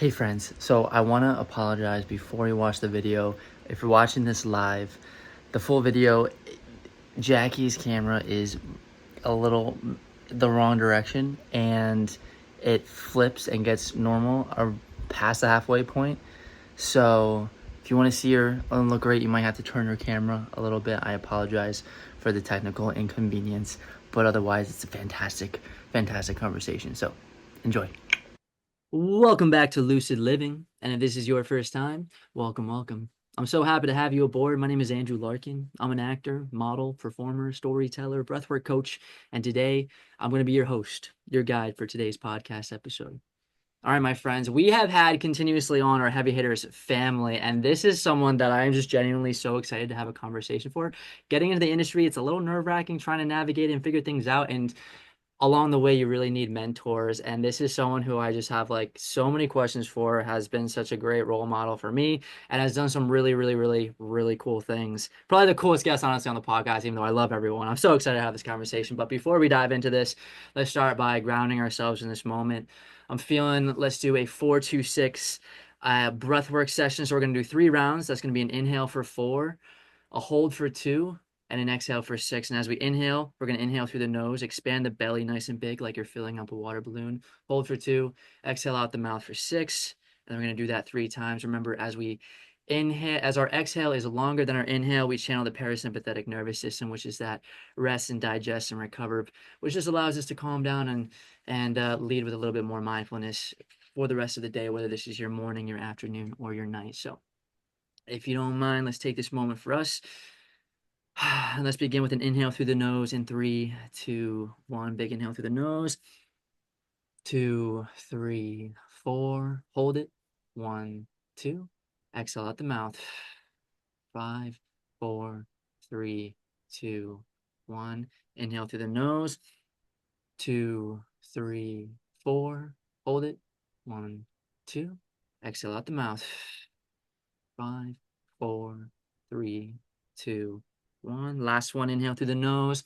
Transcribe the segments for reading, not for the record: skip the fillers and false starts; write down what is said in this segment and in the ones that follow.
Hey friends, so I want to apologize before you watch the video. If you're watching this live, the full video, Jackie's camera is a little the wrong direction and it flips and gets normal or past the halfway point. So if you want to see her look great, you might have to turn your camera a little bit. I apologize for the technical inconvenience, but otherwise it's a fantastic, fantastic conversation. So enjoy. Welcome back to Lucid Living, and if this is your first time, welcome, welcome. I'm so happy to have you aboard. My name is Andrew Larkin. I'm an actor, model, performer, storyteller, breathwork coach, and today I'm going to be your host, your guide for today's podcast episode. All right, my friends, we have had continuously on our Heavy Hitters family, and this is someone that I am just genuinely so excited to have a conversation for. Getting into the industry, it's a little nerve-wracking trying to navigate and figure things out, and along the way you really need mentors, and this is someone who I just have like so many questions for, has been such a great role model for me, and has done some really cool things. Probably the coolest guest honestly on the podcast, even though I love everyone. I'm so excited to have this conversation. But before we dive into this, let's start by grounding ourselves in this moment. I'm feeling, let's do a 4-2-6 breathwork session. So we're going to do 3 rounds. That's going to be an inhale for 4, a hold for 2, and an exhale for 6. And as we inhale, we're going to inhale through the nose, expand the belly nice and big like you're filling up a water balloon. Hold for 2, exhale out the mouth for 6. And we're going to do that 3 times. Remember, as we inhale, as our exhale is longer than our inhale, we channel the parasympathetic nervous system, which is that rest and digest and recover, which just allows us to calm down and lead with a little bit more mindfulness for the rest of the day, whether this is your morning, your afternoon, or your night. So if you don't mind, let's take this moment for us. And let's begin with an inhale through the nose in 3, 2, 1. Big inhale through the nose. 2, 3, 4. Hold it. 1, 2. Exhale out the mouth. 5, 4, 3, 2, 1. Inhale through the nose. 2, 3, 4. Hold it. 1, 2. Exhale out the mouth. 5, 4, 3, 2, 1. Last one. Inhale through the nose.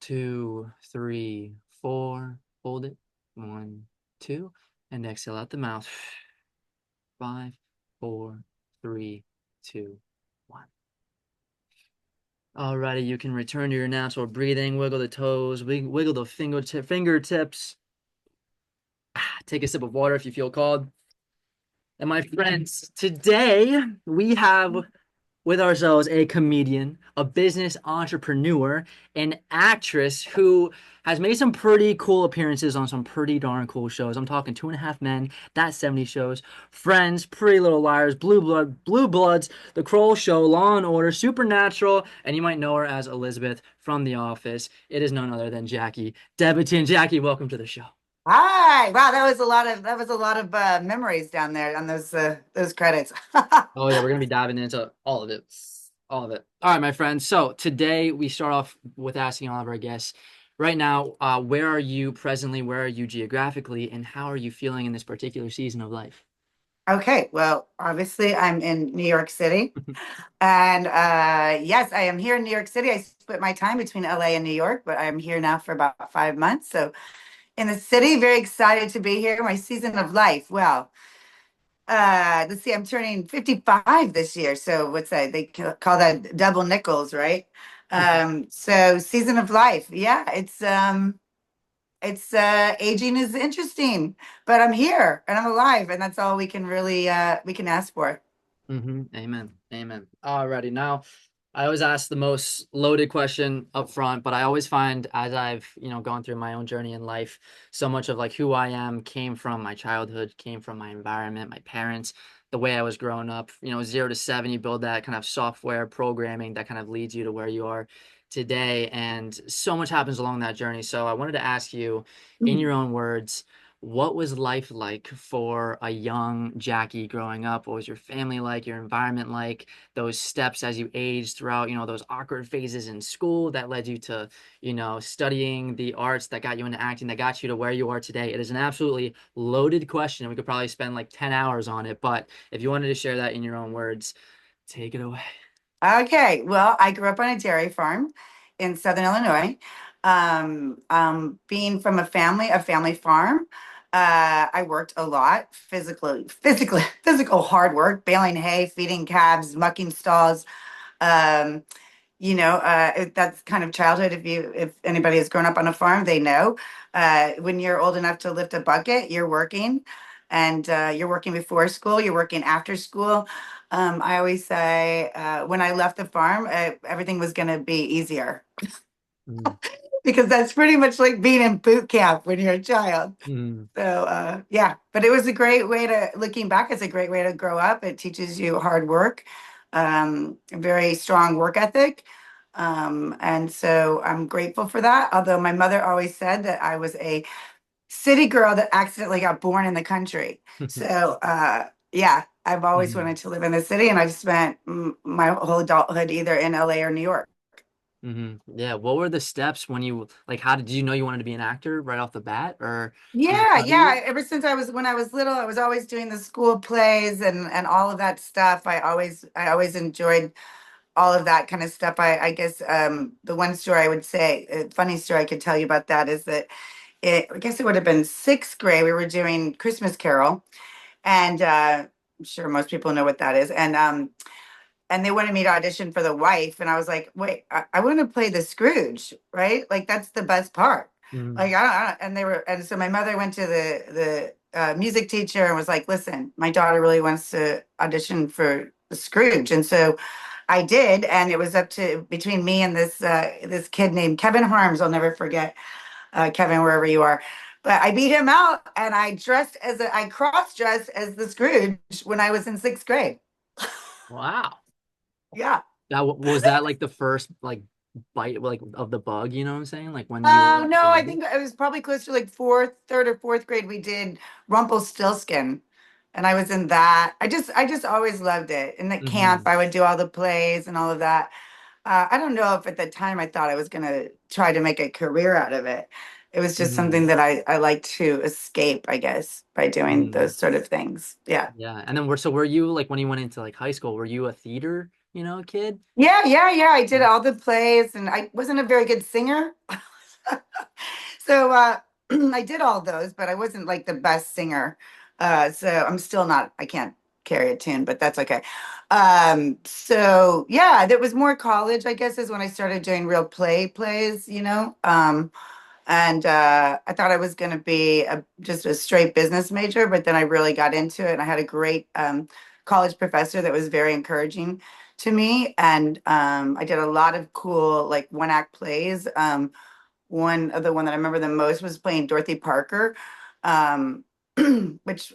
2, 3, 4. Hold it. 1, 2. And exhale out the mouth. 5, 4, 3, 2, 1. Alrighty, you can return to your natural breathing. Wiggle the toes. Wiggle the fingertips. Take a sip of water if you feel called. And my friends, today we have with ourselves a comedian, a business entrepreneur, an actress who has made some pretty cool appearances on some pretty darn cool shows. I'm talking 2.5 Men, That 70s Shows, Friends, Pretty Little Liars, Blue Bloods, The Kroll Show, Law and Order, Supernatural, and you might know her as Elizabeth from The Office. It is none other than Jackie Debatin. Jackie, welcome to the show. Hi. Wow, that was a lot of memories down there on those credits. Oh yeah, we're gonna be diving into all of it. All of it. All right, my friends. So today we start off with asking all of our guests, right now, where are you presently? Where are you geographically? And how are you feeling in this particular season of life? Okay, well, obviously I'm in New York City. And yes, I am here in New York City. I split my time between LA and New York, but I'm here now for about 5 months. So in the city, very excited to be here. My season of life. Well, let's see, I'm turning 55 this year. So what's that? They call that double nickels, right? So season of life. Yeah, it's aging is interesting, but I'm here and I'm alive, and that's all we can really we can ask for. Amen. Amen. Alrighty. Now, I always ask the most loaded question up front, but I always find as I've, gone through my own journey in life, so much of like who I am came from my childhood, came from my environment, my parents, the way I was growing up. 0 to 7, you build that kind of software programming that kind of leads you to where you are today. And so much happens along that journey. So I wanted to ask you, in your own words, what was life like for a young Jackie growing up? What was your family like, your environment like, those steps as you aged throughout, those awkward phases in school that led you to, studying the arts that got you into acting, that got you to where you are today? It is an absolutely loaded question. We could probably spend like 10 hours on it, but if you wanted to share that in your own words, take it away. Okay, well, I grew up on a dairy farm in Southern Illinois. Being from a family farm, I worked a lot, physical hard work, baling hay, feeding calves, mucking stalls. Um, that's kind of childhood. If anybody has grown up on a farm, they know when you're old enough to lift a bucket, you're working, and you're working before school, you're working after school. I always say when I left the farm, everything was going to be easier Mm, because that's pretty much like being in boot camp when you're a child. mm, So yeah, but it was a great way to looking back, it's a great way to grow up. It teaches you hard work, a very strong work ethic. And so I'm grateful for that. Although my mother always said that I was a city girl that accidentally got born in the country. So yeah, I've always mhm, wanted to live in the city, and I've spent my whole adulthood either in LA or New York. Yeah. What were the steps when you like? How did you know you wanted to be an actor right off the bat, or did you Yeah, study it? yeah. Ever since when I was little, I was always doing the school plays and all of that stuff. I always enjoyed all of that kind of stuff. I guess the one story I would say, a funny story I could tell you about that is that I guess it would have been sixth grade. We were doing Christmas Carol, and I'm sure most people know what that is. And they wanted me to audition for the wife, and I was like, wait, I want to play the Scrooge, right? Like that's the best part. Mm, Like and they were, and so my mother went to the music teacher and was like, listen, my daughter really wants to audition for the Scrooge, and so I did, and it was up to between me and this kid named Kevin Harms. I'll never forget Kevin, wherever you are. But I beat him out, and I cross dressed as the Scrooge when I was in sixth grade. wow. Yeah. Was that like the first like bite like of the bug, you know what I'm saying? Like when you were Oh like no, I younger? think it was probably close to like third or fourth grade. We did Rumpelstiltskin, and I was in that. I just always loved it. In the camp, Hmm. I would do all the plays and all of that. I don't know if at the time I thought I was gonna try to make a career out of it. It was just Hmm. something that I like to escape, I guess, by doing Hmm. those sort of things. Yeah. Yeah. And then were you like when you went into like high school, were you a theater, kid? Yeah, yeah, yeah. I did all the plays, and I wasn't a very good singer. So I did all those, but I wasn't like the best singer. So I'm still not, I can't carry a tune, but that's okay. So yeah, there was more college, I guess, is when I started doing real plays. And I thought I was going to be just a straight business major, but then I really got into it. And I had a great college professor that was very encouraging to me. And I did a lot of cool, like one act plays. One that I remember the most was playing Dorothy Parker, um, which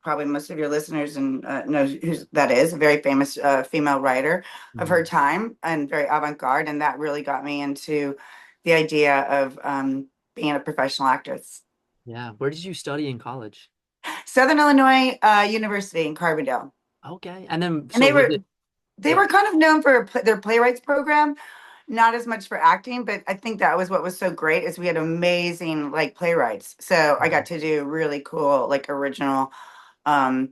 probably most of your listeners and know who that is. A very famous female writer of her Mhm. time and very avant-garde, and that really got me into the idea of being a professional actress. Yeah. Where did you study in college? Southern Illinois University in Carbondale, Okay. And then and so they was were it they yeah. were kind of known for their playwrights program, not as much for acting, but I think that was what was so great is we had amazing like playwrights. So I got Mhm. to do really cool like original um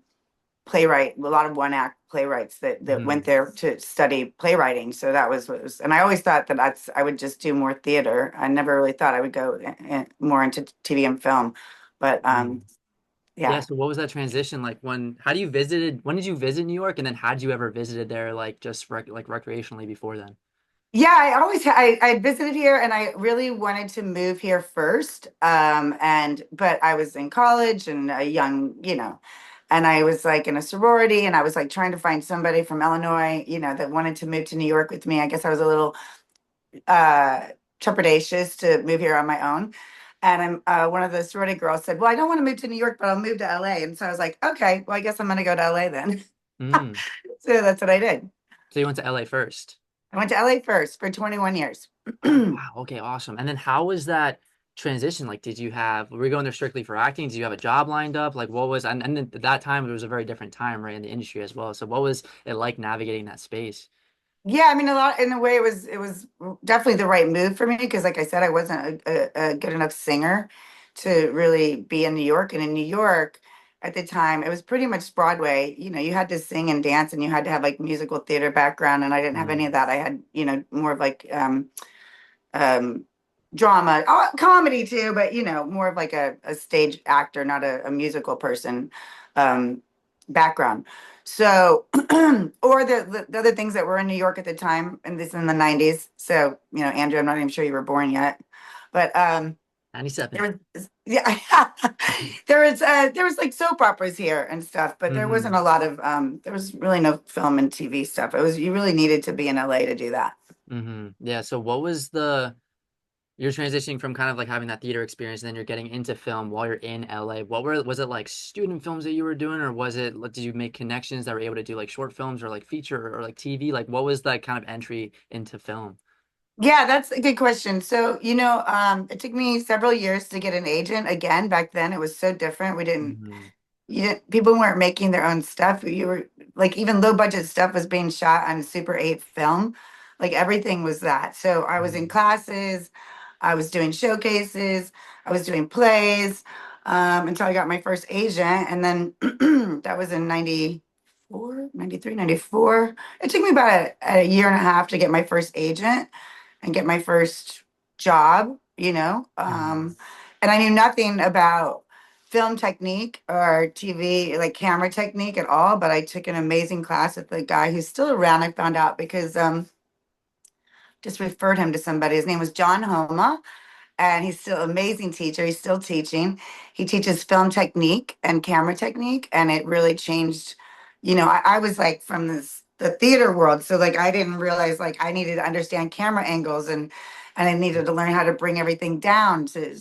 playwright, a lot of one act playwrights that went Mhm. there to study playwriting. So that was what was, and I always thought that I would just do more theater. I never really thought I would go more into TV and film, but Mhm. Yeah, yeah. so what was that transition like when did you visit New York and then had you ever visited there like just like recreationally before then? Yeah, I visited here and I really wanted to move here first. But I was in college and a young, and I was like in a sorority and I was like trying to find somebody from Illinois, that wanted to move to New York with me. I guess I was a little uh trepidatious to move here on my own. And one of the sorority girls said, well, I don't want to move to New York, but I'll move to LA. And so I was like, okay, well, I guess I'm gonna go to LA then. Mm. So that's what I did. So you went to LA first. I went to LA first for 21 years. Oh wow, okay, awesome. And then how was that transition? Like were you going there strictly for acting? Did you have a job lined up? Like what was and at that time it was a very different time, right, in the industry as well. So what was it like navigating that space? Yeah, I mean, a lot in a way, it was definitely the right move for me because, like I said, I wasn't a good enough singer to really be in New York. And in New York at the time, it was pretty much Broadway. You had to sing and dance, and you had to have like musical theater background. And I didn't have any of Mm. that. I had, more of like um, drama, comedy too, but more of like a stage actor, not a musical person um, background. So, or the other things that were in New York at the time, and this in the 90s. So, Andrew, I'm not even sure you were born yet, but 97. there was, yeah, there was like soap operas here and stuff, but there wasn't Hmm. a lot of, there was really no film and TV stuff. You really needed to be in LA to do that. Hmm. Yeah. So what was you're transitioning from kind of like having that theater experience and then you're getting into film while you're in LA. Was it like student films that you were doing, or did you make connections that were able to do like short films or like feature or like TV? Like what was that kind of entry into film? Yeah, that's a good question. So, it took me several years to get an agent. Again, back then it was so different. Hmm. People weren't making their own stuff. You were like, even low budget stuff was being shot on Super 8 film. Like everything was that. So I was in classes, I was doing showcases, I was doing plays, until I got my first agent. And then that was in 94, 93, 94. It took me about a year and a half to get my first agent and get my first job, Hmm. and I knew nothing about film technique or TV, like camera technique at all. But I took an amazing class with the guy who's still around. I found out because just referred him to somebody. His name was John Homa, and he's still an amazing teacher. He's still teaching. He teaches film technique and camera technique, and it really changed. I was like from the theater world, so like I didn't realize like I needed to understand camera angles and I needed to learn how to bring everything down to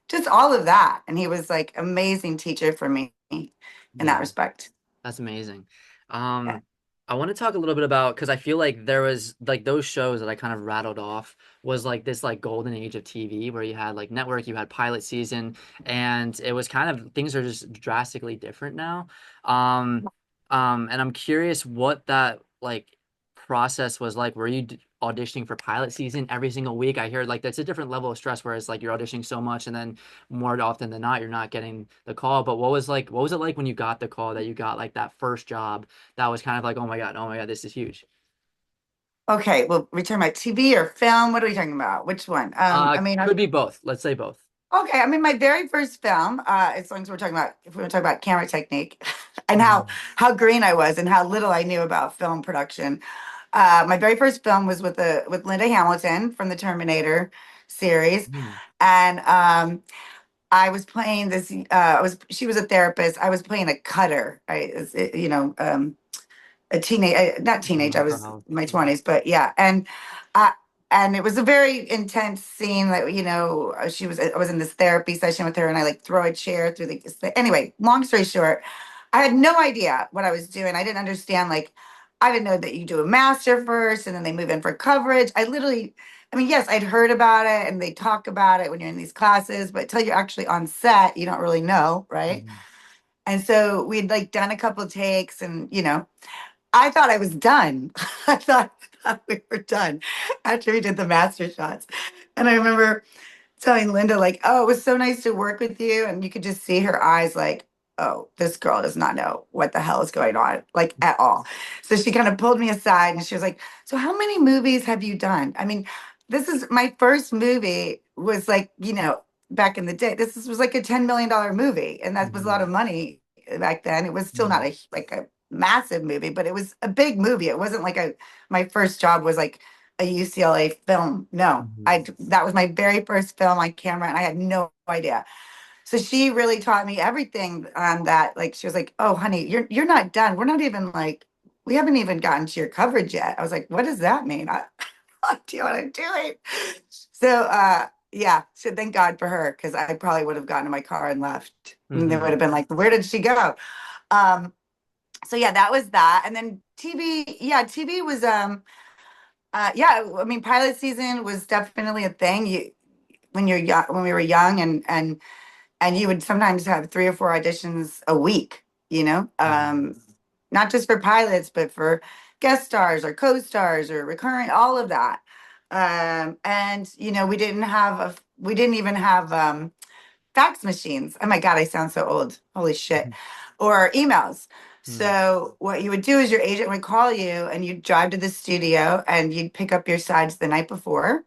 just all of that. And he was like amazing teacher for me in that Yeah. respect. That's amazing. Yeah. I want to talk a little bit about because I feel like there was like those shows that I kind of rattled off was like this like golden age of TV where you had like network, you had pilot season, and it was kind of things are just drastically different now. Um, and I'm curious what that like process was like. Were you auditioning for pilot season every single week? I hear like that's a different level of stress where it's like you're auditioning so much and then more often than not you're not getting the call. But what was it like when you got the call that you got like that first job that was kind of like, oh my God, this is huge. Okay, well, we're talking about TV or film. What are we talking about? Which one? I mean, Could be both. Let's say both. okay, I mean, my very first film, as long as we're talking about, if we want to talk about camera technique and Mhm. how green I was and how little I knew about film production. My very first film was with Linda Hamilton from the Terminator series, Mhm. and I was playing this. She was a therapist. I was playing a cutter. A teenage, not The teenage. I mental was health. in my Yeah. 20s, but yeah, uh, and it was a very intense scene. That I was in this therapy session with her, and I like throw a chair through the. Anyway, long story short, I had no idea what I was doing. I didn't understand. Like, I didn't know that you do a master first, and then they move in for coverage. I mean, yes, I'd heard about it, and they talk about it when you're in these classes, but until you're actually on set, you don't really know, right? Mhm. And so we'd like done a couple of takes, and I thought I was done. I thought we were done after we did the master shots. And I remember telling Linda, like, oh, it was so nice to work with you. And you could just see her eyes like, oh, this girl does not know what the hell is going on, like at all. So she kind of pulled me aside and she was like, so how many movies have you done? I mean, this is my first movie was like, back in the day, was like a $10 million movie. And that was a lot Mhm. of money back then. It was still not Mhm. like a massive movie, but it was a big movie. It wasn't like my first job was like a UCLA film. No, Mhm. that was my very first film on camera, and I had no idea. So she really taught me everything on that. Like she was like, "Oh, honey, you're not done. We're not even like we haven't even gotten to your coverage yet." I was like, "What does that mean? I don't do what I'm doing." So yeah, so thank God for her because I probably would have gotten in my car and left. And they would Mhm. have been like, "Where did she go?" Um, so yeah, that was that. And then TV, yeah, TV was yeah, I mean, pilot season was definitely a thing. When we were young, and you would sometimes have 3 or 4 auditions a week. Mhm. Not just for pilots, but for guest stars or co-stars or recurrent, all of that. And we didn't even have fax machines. Oh my God, I sound so old. Holy shit. Mhm. Or emails. Mhm. So what you would do is your agent would call you and you'd drive to the studio and you'd pick up your sides the night before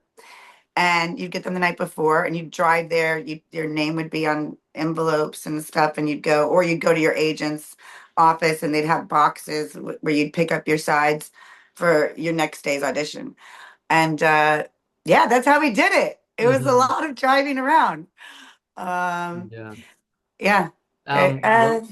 and you'd get them the night before, and you'd drive there. Your name would be on envelopes and stuff, and you'd go to your agent's office, and they'd have boxes where you'd pick up your sides for your next day's audition. And yeah, that's how we did it. It was a Hmm. lot of driving around. Um, Yeah. yeah. Um, what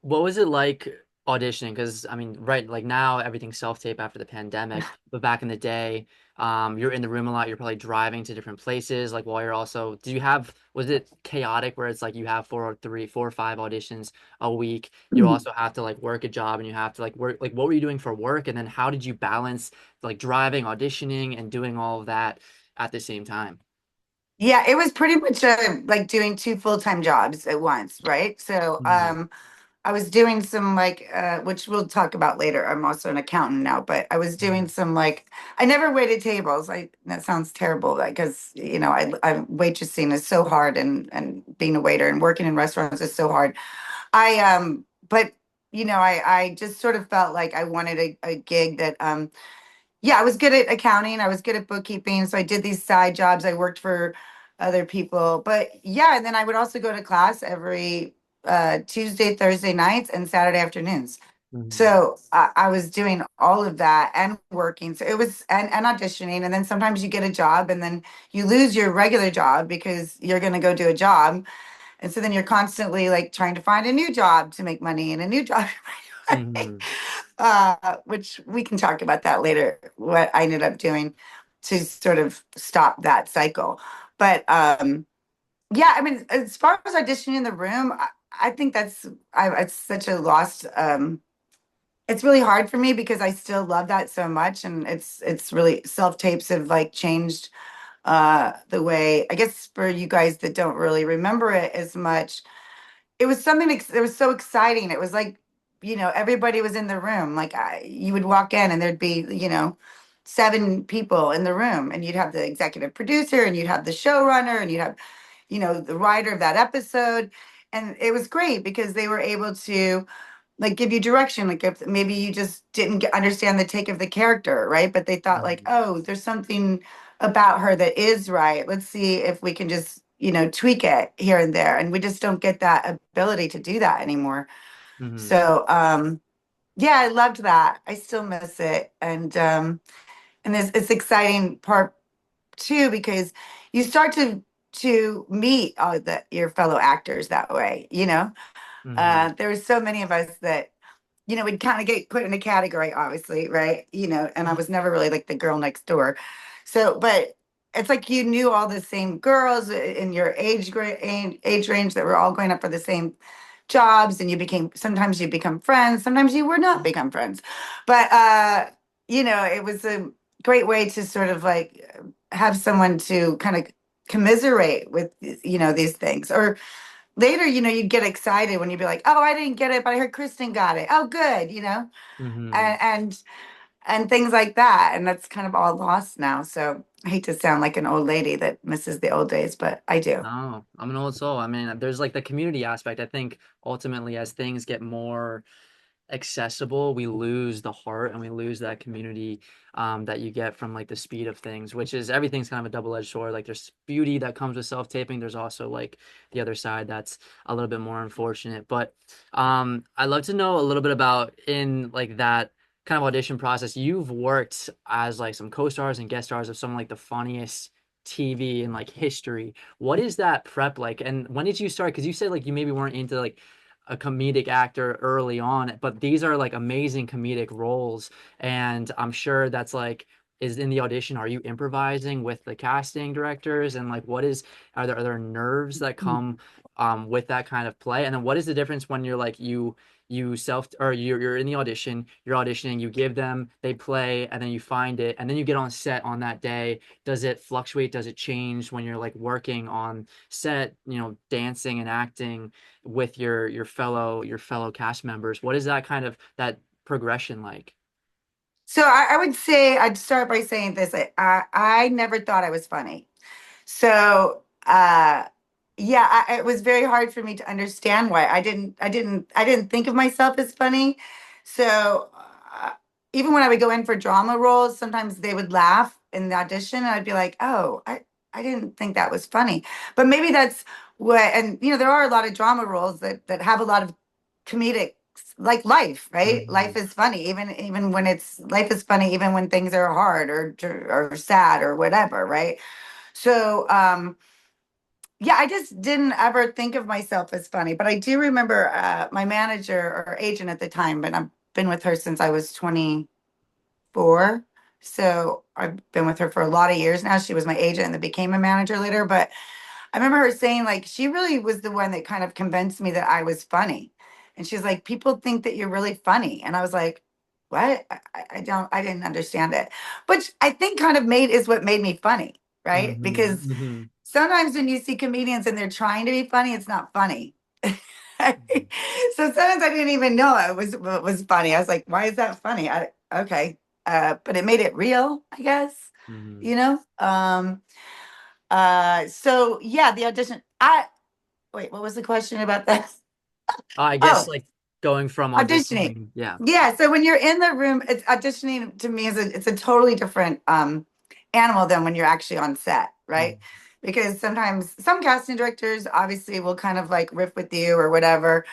What was it like auditioning? Because I mean, right, like now everything's self-tape after the pandemic, but back in the day, you're in the room a lot. You're probably driving to different places. Like while you're also, do you have? Was it chaotic where it's like you have 4 or 5 auditions a week? You also have to like work a job and you have to like work. Like what were you doing for work? And then how did you balance like driving, auditioning, and doing all of that at the same time? Yeah, it was pretty much like doing two full-time jobs at once, right? So Hmm. I was doing some like which we'll talk about later. I'm also an accountant now, but I was doing some like I never waited tables. I That sounds terrible because I waitressing is so hard, and being a waiter and working in restaurants is so hard. I but I just sort of felt like I wanted a gig that yeah, I was good at accounting. I was good at bookkeeping. So I did these side jobs. I worked for other people. But yeah, and then I would also go to class every Tuesday, Thursday nights, and Saturday afternoons. Hmm. So I was doing all of that and working. So it was and auditioning. And then sometimes you get a job and then you lose your regular job because you're going to go do a job. And so then you're constantly like trying to find a new job to make money and a new job. Hmm. Which we can talk about that later, what I ended up doing to sort of stop that cycle. But yeah, I mean, as far as auditioning in the room, I think it's such a lost. It's really hard for me because I still love that so much, and it's really self tapes have like changed the way I guess for you guys that don't really remember it as much it was something it was so exciting. It was like, everybody was in the room. Like you would walk in and there'd be, 7 people in the room and you'd have the executive producer and you'd have the showrunner and you'd have, the writer of that episode. And it was great because they were able to like give you direction. Like if maybe you just didn't understand the take of the character, right? But they thought like, Hmm. oh, there's something about her that is right. Let's see if we can just, tweak it here and there. And we just don't get that ability to do that anymore. Hmm. So yeah, I loved that. I still miss it. And this it's exciting part too because you start to meet all your fellow actors that way, Hmm. there were so many of us that we'd kind of get put in a category, obviously, right? And I was never really like the girl next door. So, but it's like you knew all the same girls in your age range that were all going up for the same jobs, and sometimes you become friends, sometimes you were not become friends. But it was a great way to sort of like have someone to kind of commiserate with, these things. Or later, you'd get excited when you'd be like, "Oh, I didn't get it, but I heard Kristen got it. Oh, good," Hmm. and and things like that. And that's kind of all lost now. So I hate to sound like an old lady that misses the old days, but I do. No, I'm an old soul. I mean, there's like the community aspect. I think ultimately, as things get more accessible, we lose the heart and we lose that community that you get from like the speed of things, which is everything's kind of a double-edged sword. Like there's beauty that comes with self-taping. There's also like the other side that's a little bit more unfortunate. But I'd love to know a little bit about in like that kind of audition process. You've worked as like some co-stars and guest stars of some like the funniest TV in like history. What is that prep like? And when did you start? Because you said like you maybe weren't into like a comedic actor early on, but these are like amazing comedic roles. And I'm sure that's like, is in the audition, are you improvising with the casting directors? And like, are there nerves that come with that kind of play? And then what is the difference when you're like, you self or you're in the audition, you're auditioning, you give them, they play, and then you find it, and then you get on set on that day. Does it fluctuate? Does it change when you're like working on set, dancing and acting with your fellow cast members? What is that kind of that progression like? So I would say I'd start by saying this. I never thought I was funny. So yeah, it was very hard for me to understand why I didn't think of myself as funny. So even when I would go in for drama roles, sometimes they would laugh in the audition, and I'd be like, "Oh, I didn't think that was funny." But maybe that's what, and there are a lot of drama roles that have a lot of comedic, like life, right? Life Mhm. is funny, even when it's life is funny, even when things are hard or sad or whatever, right? So, yeah, I just didn't ever think of myself as funny, but I do remember my manager or agent at the time, but I've been with her since I was 24. So I've been with her for a lot of years now. She was my agent and then became a manager later. But I remember her saying, like, she really was the one that kind of convinced me that I was funny. And she's like, people think that you're really funny. And I was like, what? I didn't understand it. Which I think kind of is what made me funny, right? Mhm. Because Mhm. sometimes when you see comedians and they're trying to be funny, it's not funny. Mhm. So sometimes I didn't even know it was funny. I was like, why is that funny? Okay. But it made it real, I guess, Mhm. you know? So yeah, the audition. Wait, what was the question about that? I guess Oh, like going from auditioning. auditioning. Yeah. Yeah, so when you're in the room, it's auditioning to me it's a totally different animal than when you're actually on set, right? Mhm. Because sometimes some casting directors obviously will kind of like riff with you or whatever.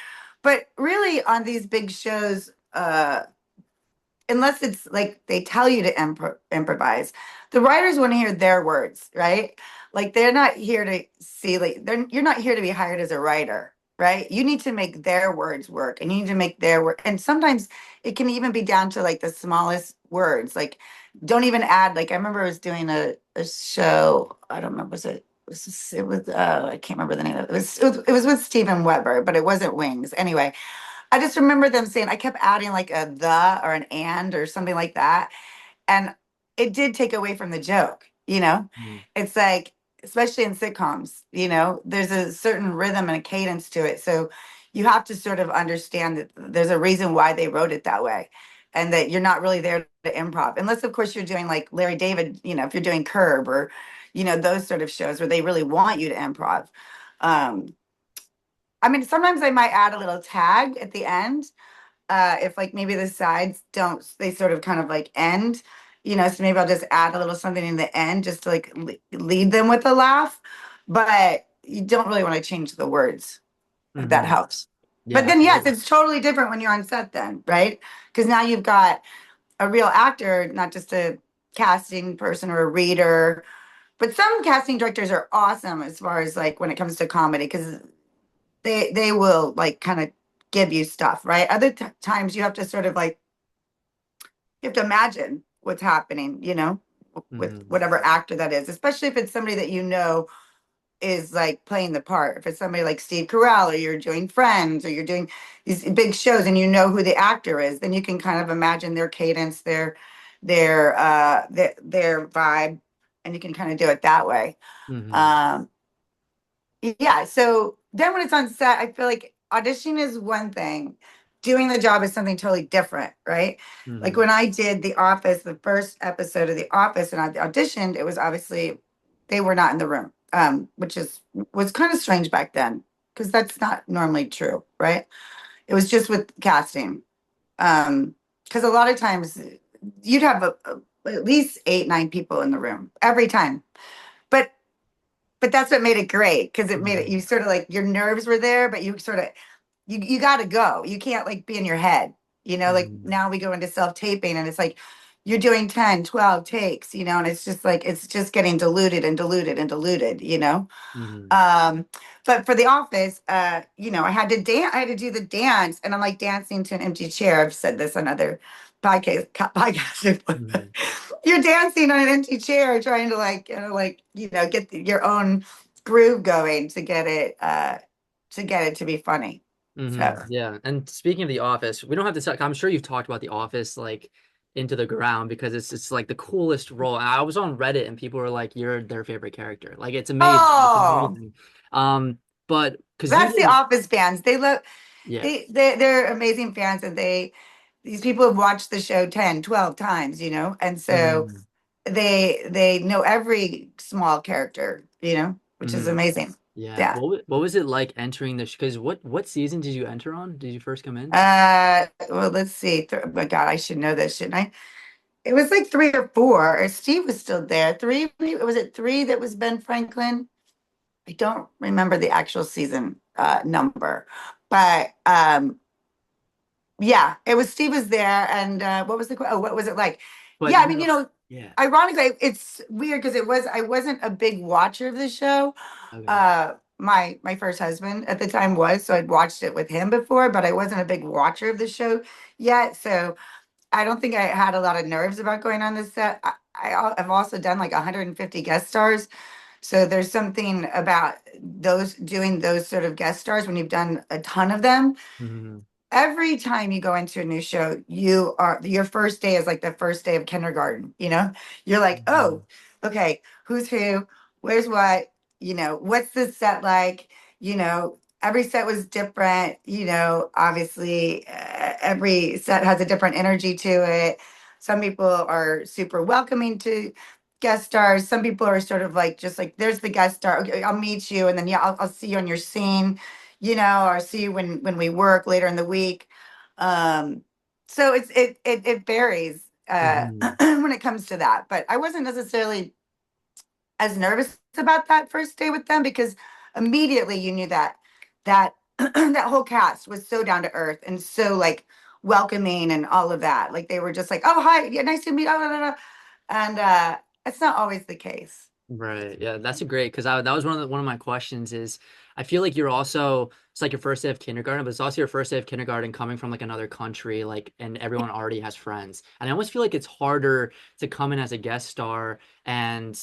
But really on these big shows, unless it's like they tell you to improvise, the writers want to hear their words, right? Like they're not here to see, like you're not here to be hired as a writer, right? You need to make their words work, and you need to make their work. And sometimes it can even be down to like the smallest words. Like don't even add. Like I remember I was doing a show. I don't remember, it was I can't remember the name of it. It was with Steven Weber, but it wasn't Wings. Anyway, I just remember them saying, I kept adding like a the or an and or something like that. And it did take away from the joke, you know? Mhm. It's like, especially in sitcoms, there's a certain rhythm and a cadence to it. So you have to sort of understand that there's a reason why they wrote it that way, and that you're not really there to improv. Unless, of course, you're doing like Larry David, if you're doing Curb or, those sort of shows where they really want you to improv. Um, I mean, sometimes I might add a little tag at the end, if like maybe the sides don't, they sort of kind of like end, so maybe I'll just add a little something in the end just to like lead them with a laugh. But you don't really want to change the words, if that Mhm. helps. But Yeah, then yes, absolutely. it's totally different when you're on set then, right? Because now you've got a real actor, not just a casting person or a reader. But some casting directors are awesome as far as like when it comes to comedy, because they will like kind of give you stuff, right? Other times you have to sort of like you have to imagine what's happening, with Mhm. whatever actor that is, especially if it's somebody that is like playing the part. If it's somebody like Steve Carell, or you're doing Friends, or you're doing these big shows and you know who the actor is, then you can kind of imagine their cadence, their vibe, and you can kind of do it that way. Mhm. Um, yeah. So then when it's on set, I feel like auditioning is one thing, doing the job is something totally different, right? Like Mhm. when I did The Office, the first episode of The Office, and I auditioned, it was obviously they were not in the room, which was kind of strange back then because that's not normally true, right? It was just with casting. Because a lot of times you'd have at least 8, 9 people in the room every time. But that's what made it great, because it made it, Mhm. you sort of like your nerves were there, but you sort of you got to go. You can't like be in your head. Like Mhm. now we go into self-taping and it's like you're doing 10, 12 takes, and it's just like it's just getting diluted and diluted and diluted. Mhm. Um, but for The Office, I had to dance, I had to do the dance, and I'm like dancing to an empty chair. I've said this on other podcasts. Mhm. You're dancing on an empty chair, trying to get your own groove going to be funny. So, Yeah. And speaking of The Office, we don't have to talk. I'm sure you've talked about The Office like into the ground because it's like the coolest role. And I was on Reddit and people were like, "You're their favorite character." Like it's amazing. It's oh, amazing. But because you that's the didn't, Office fans. They love yeah. they're amazing fans, and these people have watched the show 10, 12 times, and so Mhm. they know every small character, which is Mhm. amazing. Yeah. Yeah. What was it like entering the because what season did you enter on? Did you first come in? Well, let's see. Oh my God, I should know this, shouldn't I? It was like three or four. Or Steve was still there. Three, was it three that was Ben Franklin? I don't remember the actual season number, but yeah, it was Steve was there, and what was oh, what was it like? But Yeah, I mean, yeah. ironically, it's weird because I wasn't a big watcher of the show. Okay. My first husband at the time was, so I'd watched it with him before, but I wasn't a big watcher of the show yet. So I don't think I had a lot of nerves about going on this set. I've also done like 150 guest stars. So there's something about those doing those sort of guest stars when you've done a ton of them. Hmm. Every time you go into a new show, your first day is like the first day of kindergarten, You're like, Hmm. oh, okay, who's who, where's what, what's this set like? Every set was different, obviously, every set has a different energy to it. Some people are super welcoming to guest stars. Some people are sort of like, just like, there's the guest star. Okay, I'll meet you. And then, yeah, I'll see you on your scene, or see you when we work later in the week. Um, so it varies Hmm. when it comes to that. But I wasn't necessarily as nervous about that first day with them because immediately you knew that that whole cast was so down to earth and so like welcoming and all of that. Like they were just like, oh hi, yeah, nice to meet. Oh, no, no. And it's not always the case. Right. Yeah, that's a great because I that was one of my questions is I feel like you're also it's like your first day of kindergarten, but it's also your first day of kindergarten coming from like another country, like and everyone already has friends. And I almost feel like it's harder to come in as a guest star and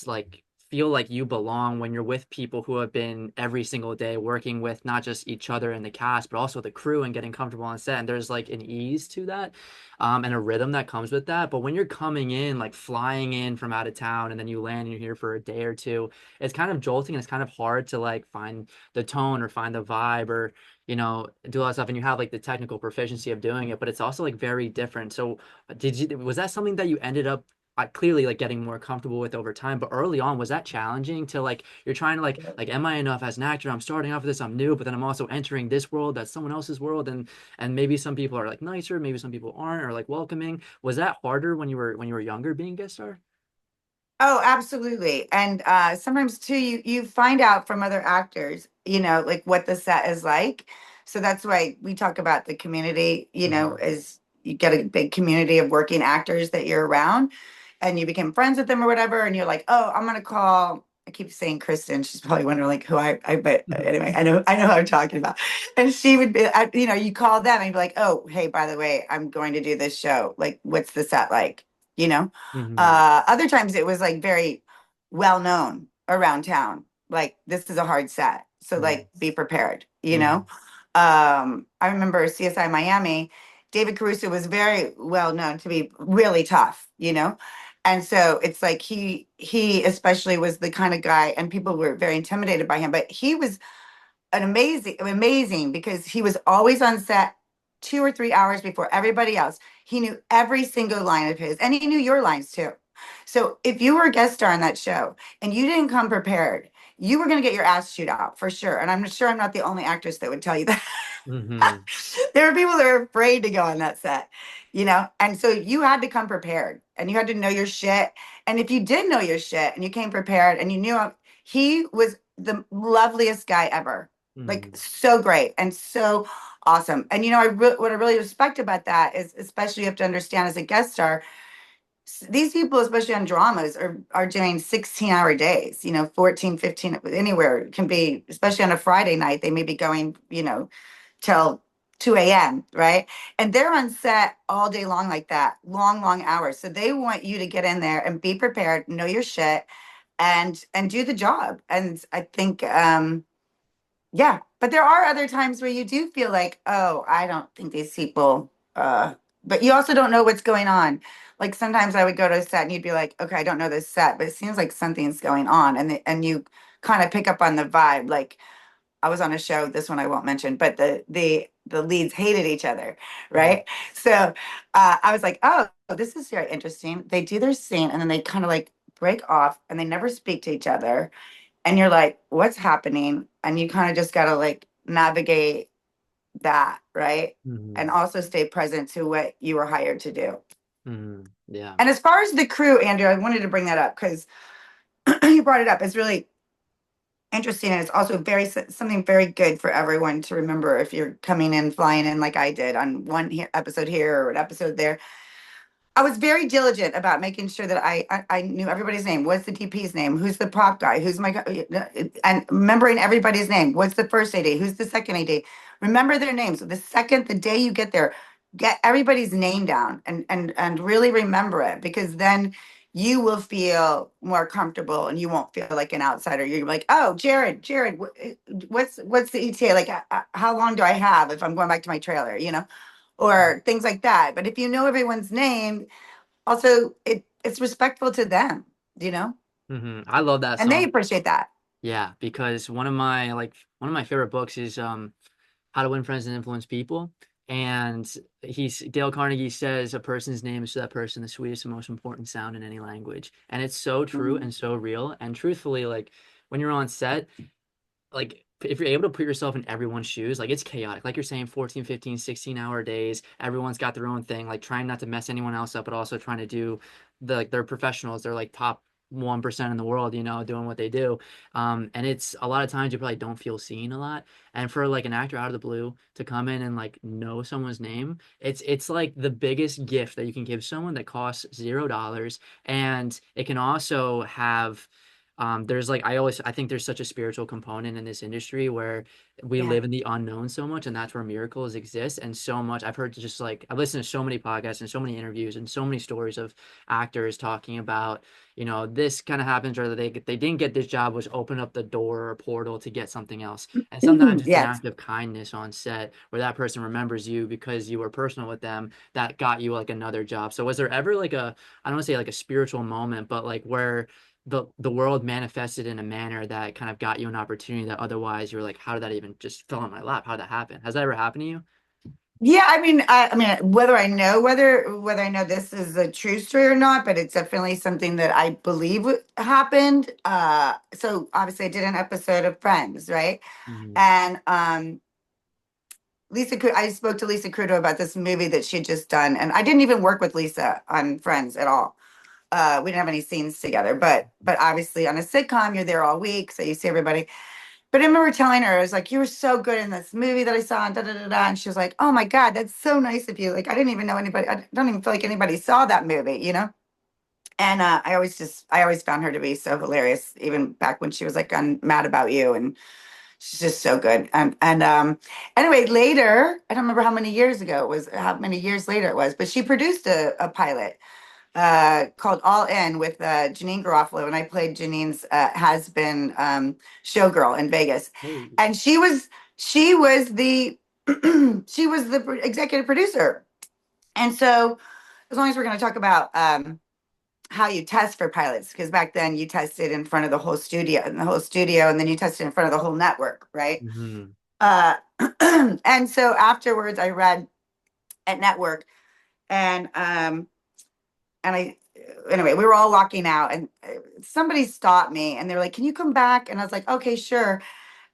like feel like you belong when you're with people who have been every single day working with not just each other and the cast, but also the crew and getting comfortable on set. And there's like an ease to that and a rhythm that comes with that. But when you're coming in, like flying in from out of town, and then you land and you're here for a day or two, it's kind of jolting and it's kind of hard to like find the tone or find the vibe or do a lot of stuff. And you have like the technical proficiency of doing it, but it's also like very different. So, was that something that you ended up? Clearly like getting more comfortable with over time, but early on was that challenging to like you're trying to like am I enough as an actor? I'm starting off with this, I'm new, but then I'm also entering this world that's someone else's world, and maybe some people are like nicer, maybe some people aren't, or like welcoming. Was that harder when you were younger being guest star? Oh, absolutely. And sometimes too, you find out from other actors, like what the set is like. So that's why we talk about the community, Hmm. as you get a big community of working actors that you're around and you become friends with them or whatever. And you're like, oh, I'm gonna call. I keep saying Kristen. She's probably wondering like who but anyway, I know who I'm talking about. And she would be, you call them and you'd be like, oh, hey, by the way, I'm going to do this show. Like, what's the set like? You know? Hmm. Other times it was like very well known around town. Like this is a hard set, so like be prepared. Hmm. I remember CSI Miami. David Caruso was very well known to be really tough. And so it's like he especially was the kind of guy, and people were very intimidated by him. But he was an amazing because he was always on set 2 or 3 hours before everybody else. He knew every single line of his, and he knew your lines too. So if you were a guest star on that show and you didn't come prepared, you were going to get your ass chewed out for sure. And I'm sure I'm not the only actress that would tell you that. Hmm. There are people that are afraid to go on that set, and so you had to come prepared and you had to know your shit. And if you did know your shit and you came prepared and you knew him, he was the loveliest guy ever, like Hmm. so great and so awesome. And what I really respect about that is, especially you have to understand as a guest star, these people, especially on dramas, are doing 16-hour days, 14, 15, anywhere it can be, especially on a Friday night, they may be going, till 2 a.m., right? And they're on set all day long like that, long, long hours. So they want you to get in there and be prepared, know your shit, and do the job. And I think yeah, but there are other times where you do feel like, oh, I don't think these people, but you also don't know what's going on. Like sometimes I would go to a set and you'd be like, okay, I don't know this set, but it seems like something's going on, and you kind of pick up on the vibe. Like I was on a show, this one I won't mention, but the leads hated each other, right? So I was like, oh, this is very interesting. They do their scene and then they kind of like break off and they never speak to each other, and you're like, what's happening? And you kind of just got to like navigate that, right? Hmm. And also stay present to what you were hired to do. Hmm. Yeah. And as far as the crew, Andrew, I wanted to bring that up because you brought it up. It's really interesting, and it's also very something very good for everyone to remember if you're coming in flying in like I did on one episode here or an episode there. I was very diligent about making sure that I knew everybody's name. What's the DP's name? Who's the prop guy? Who's my and remembering everybody's name. What's the first AD? Who's the second AD? Remember their names. The day you get there, get everybody's name down and really remember it, because then you will feel more comfortable and you won't feel like an outsider. You're like, oh, Jared, what's the ETA? Like, how long do I have if I'm going back to my trailer? Or things like that. But if you know everyone's name, also it's respectful to them, you know, Hmm. I love that and they song. appreciate that. Yeah, because one of my favorite books is How to Win Friends and Influence People. And Dale Carnegie says a person's name is to that person the sweetest and most important sound in any language. And it's so true Mhm. and so real. And truthfully, like when you're on set, like if you're able to put yourself in everyone's shoes, like it's chaotic. Like you're saying, 14, 15, 16-hour days, everyone's got their own thing, like trying not to mess anyone else up, but also trying to do they're professionals. They're like top 1% in the world, doing what they do. And it's a lot of times you probably don't feel seen a lot. And for like an actor out of the blue to come in and like know someone's name, it's like the biggest gift that you can give someone that costs $0. And it can also have there's like I think there's such a spiritual component in this industry where we Yeah. live in the unknown so much, and that's where miracles exist. And so much I've heard, just like I've listened to so many podcasts and so many interviews and so many stories of actors talking about, this kind of happens, or they didn't get this job, which opened up the door or portal to get something else. And sometimes it's an Yes. act of kindness on set where that person remembers you because you were personal with them that got you like another job. So was there ever like I don't want to say like a spiritual moment, but like where the world manifested in a manner that kind of got you an opportunity that otherwise you're like, how did that even just fell in my lap? How did that happen? Has that ever happened to you? Yeah, I mean, whether I know this is a true story or not, but it's definitely something that I believe happened. So obviously I did an episode of Friends, right? Hmm. And I spoke to Lisa Krudo about this movie that she had just done, and I didn't even work with Lisa on Friends at all. We didn't have any scenes together, but obviously on a sitcom, you're there all week, so you see everybody. But I remember telling her, I was like, "You were so good in this movie that I saw," and da da da da. And she was like, "Oh my God, that's so nice of you. Like, I didn't even know anybody. I don't even feel like anybody saw that movie." And I always found her to be so hilarious, even back when she was like on Mad About You, and she's just so good. And anyway, later, I don't remember how many years later it was, but she produced a pilot called All In with Janine Garofalo, and I played Janine's has been showgirl in Vegas, Oh. and she was the she was the executive producer. And so, as long as we're going to talk about how you test for pilots, because back then you tested in front of the whole studio, and then you tested in front of the whole network, right? Hmm. Uh, and so afterwards, I read at network, and and I anyway, we were all walking out, and somebody stopped me, and they were like, "Can you come back?" And I was like, "Okay, sure."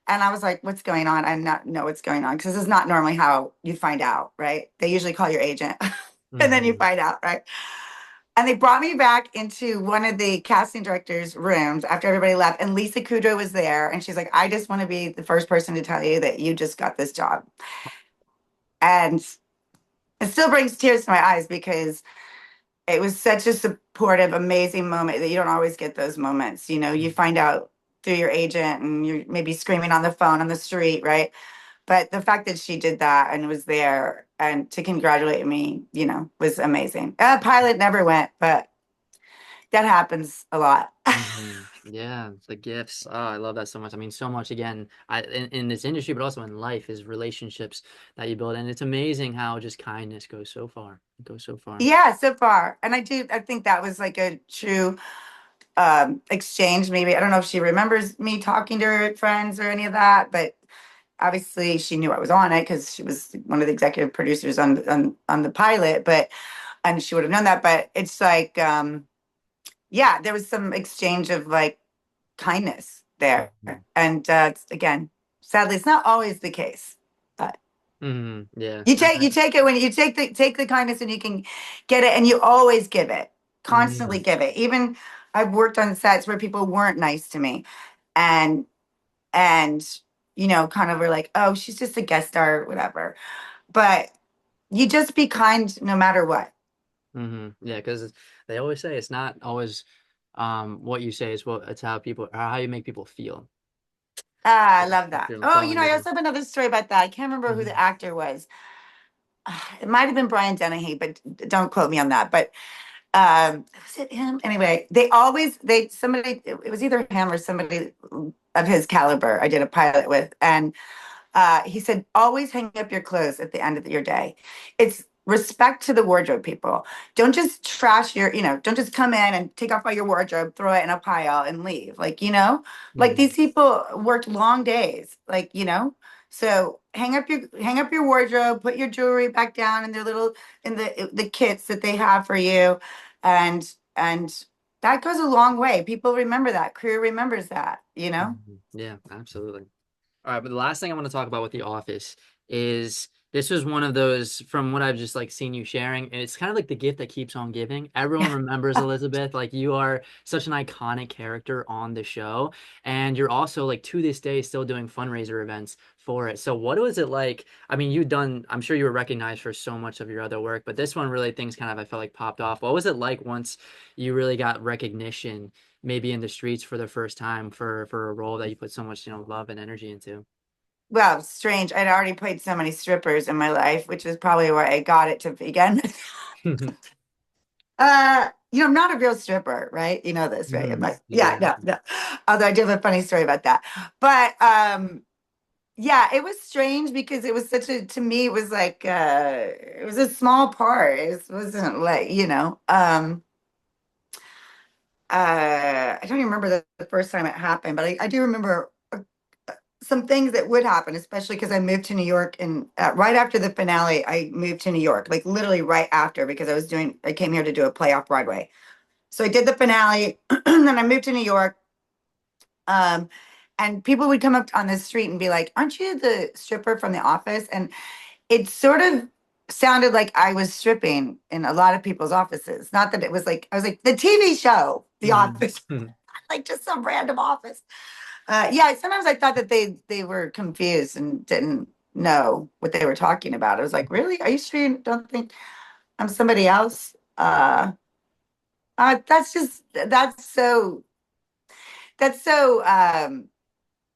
And I was like, "What's going on?" I not know what's going on, because this is not normally how you find out, right? They usually call your agent, and then you Hmm. find out, right? And they brought me back into one of the casting director's rooms after everybody left, and Lisa Kudrow was there, and she's like, "I just want to be the first person to tell you that you just got this job." And it still brings tears to my eyes, because it was such a supportive, amazing moment that you don't always get those moments. You find out through your agent, and you're maybe screaming on the phone on the street, right? But the fact that she did that and was there and to congratulate me, was amazing. Pilot never went, but that happens a lot. Hmm. Yeah, the gifts. Oh, I love that so much. I mean, so much again, in this industry, but also in life, is relationships that you build, and it's amazing how just kindness goes so far. It goes so far. Yeah, so far. And I think that was like a true exchange. Maybe I don't know if she remembers me talking to her friends or any of that, but obviously she knew I was on it because she was one of the executive producers on the pilot. But and she would have known that. But it's like, yeah, there was some exchange of like kindness. there. Mhm. And again, sadly, it's not always the case. But Mhm. Yeah. you take it when you take the kindness and you can get it, and you always give it, constantly Mhm. give it. Even I've worked on sets where people weren't nice to me, and kind of were like, oh, she's just a guest star, whatever. But you just be kind no matter what. Yeah, because they always say it's not always what you say, it's how people or how you make people feel. Ah, I Yeah, love if that. you're Oh, someone I you're also have another story about that. I can't remember who the Mhm. actor was. It might have been Brian Dennehy, but don't quote me on that. But was it him? Anyway, somebody, it was either him or somebody of his caliber I did a pilot with. And he said, always hang up your clothes at the end of your day. It's respect to the wardrobe, people. Don't just trash don't just come in and take off all your wardrobe, throw it in a pile and leave. Like Mhm. these people worked long days, so hang up your wardrobe, put your jewelry back down in their little, in the kits that they have for you. And that goes a long way. People remember that. Crew remembers that. Yeah, absolutely. All right, but the last thing I want to talk about with The Office is this was one of those from what I've just like seen you sharing, and it's kind of like the gift that keeps on giving. Everyone remembers Elizabeth. Like you are such an iconic character on the show, and you're also like to this day still doing fundraiser events for it. So what was it like? I mean, I'm sure you were recognized for so much of your other work, but this one really things kind of I felt like popped off. What was it like once you really got recognition? Maybe in the streets for the first time for a role that you put so much, love and energy into. Well, strange. I'd already played so many strippers in my life, which is probably where I got it to begin. I'm not a real stripper, right? You know this, right? I'm like, yeah, Yeah. no, no. Although I do have a funny story about that. But yeah, it was strange because it was to me, it was like it was a small part. Wasn't like, I don't even remember the first time it happened, but I do remember some things that would happen, especially because I moved to New York, and right after the finale, I moved to New York, like literally right after, because I came here to do a play off Broadway. So I did the finale, and then I moved to New York. Um, and people would come up on the street and be like, "Aren't you the stripper from The Office?" And it sort of sounded like I was stripping in a lot of people's offices. Not that it was like, I was like, the TV show, The Mhm. Office, like just some random office. Yeah, sometimes I thought that they were confused and didn't know what they were talking about. I was like, really? Are you sure you don't think I'm somebody else? That's just that's so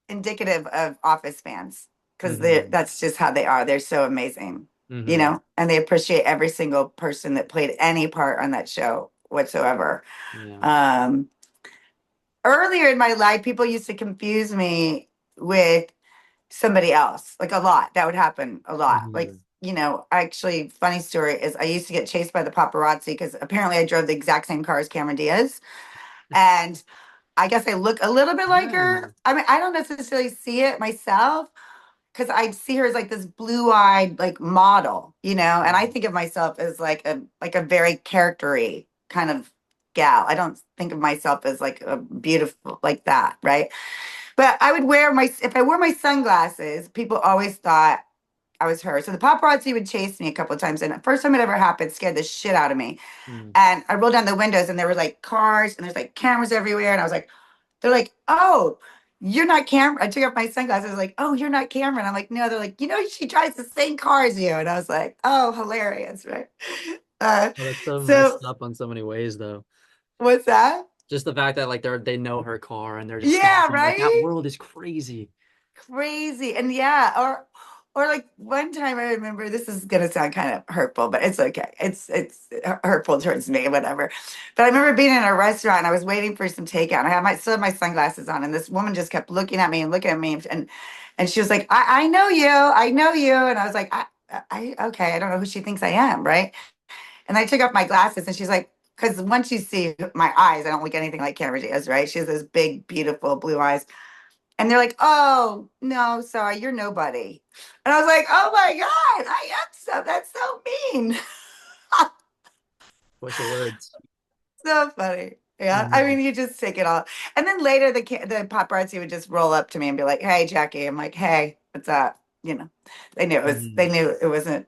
indicative of Office fans, because Mhm. that's just how they are. They're so amazing, Mhm. and they appreciate every single person that played any part on that show whatsoever. Yeah. Um, Earlier in my life, people used to confuse me with somebody else, like a lot. That would happen a lot. Like, Mhm. actually, funny story is I used to get chased by the paparazzi because apparently I drove the exact same car as Cameron Diaz. And I guess I look a little bit like her. Oh. I mean, I don't necessarily see it myself because I see her as like this blue-eyed like model, and I Mhm. think of myself as like a very charactery kind of gal. I don't think of myself as like a beautiful like that, right? But I would if I wore my sunglasses, people always thought I was her. So the paparazzi would chase me a couple of times. And the first time it ever happened scared the shit out of me. Mhm. And I rolled down the windows and there were like cars and there's like cameras everywhere. And I was like, they're like, oh, you're not Cameron. I took off my sunglasses. I was like, oh, you're not Cameron. I'm like, no. They're like, she drives the same car as you. And I was like, oh, hilarious, right? Uh, Oh, that's so so messed up on so many ways, though. what's that? Just the fact that like they know her car and they're just Yeah, stalking. Like that right? world is crazy. Crazy. And yeah, or like one time I remember, this is gonna sound kind of hurtful, but it's okay. It's hurtful towards me, whatever. But I remember being in a restaurant and I was waiting for some takeout. And I had still had my sunglasses on, and this woman just kept looking at me and looking at me, and she was like, I know you, I know you. And I was like, okay, I don't know who she thinks I am, right? And I took off my glasses and she's like, because once you see my eyes, I don't look anything like Cameron Diaz, right? She has those big, beautiful blue eyes. And they're like, oh, no, sorry, you're nobody. And I was like, oh my God, I am that's so mean. What's the words? So funny. Yeah, I Mhm. mean, you just take it all, and then later the paparazzi would just roll up to me and be like, "Hey, Jackie." I'm like, "Hey, what's up?" You know, they Mhm. knew it wasn't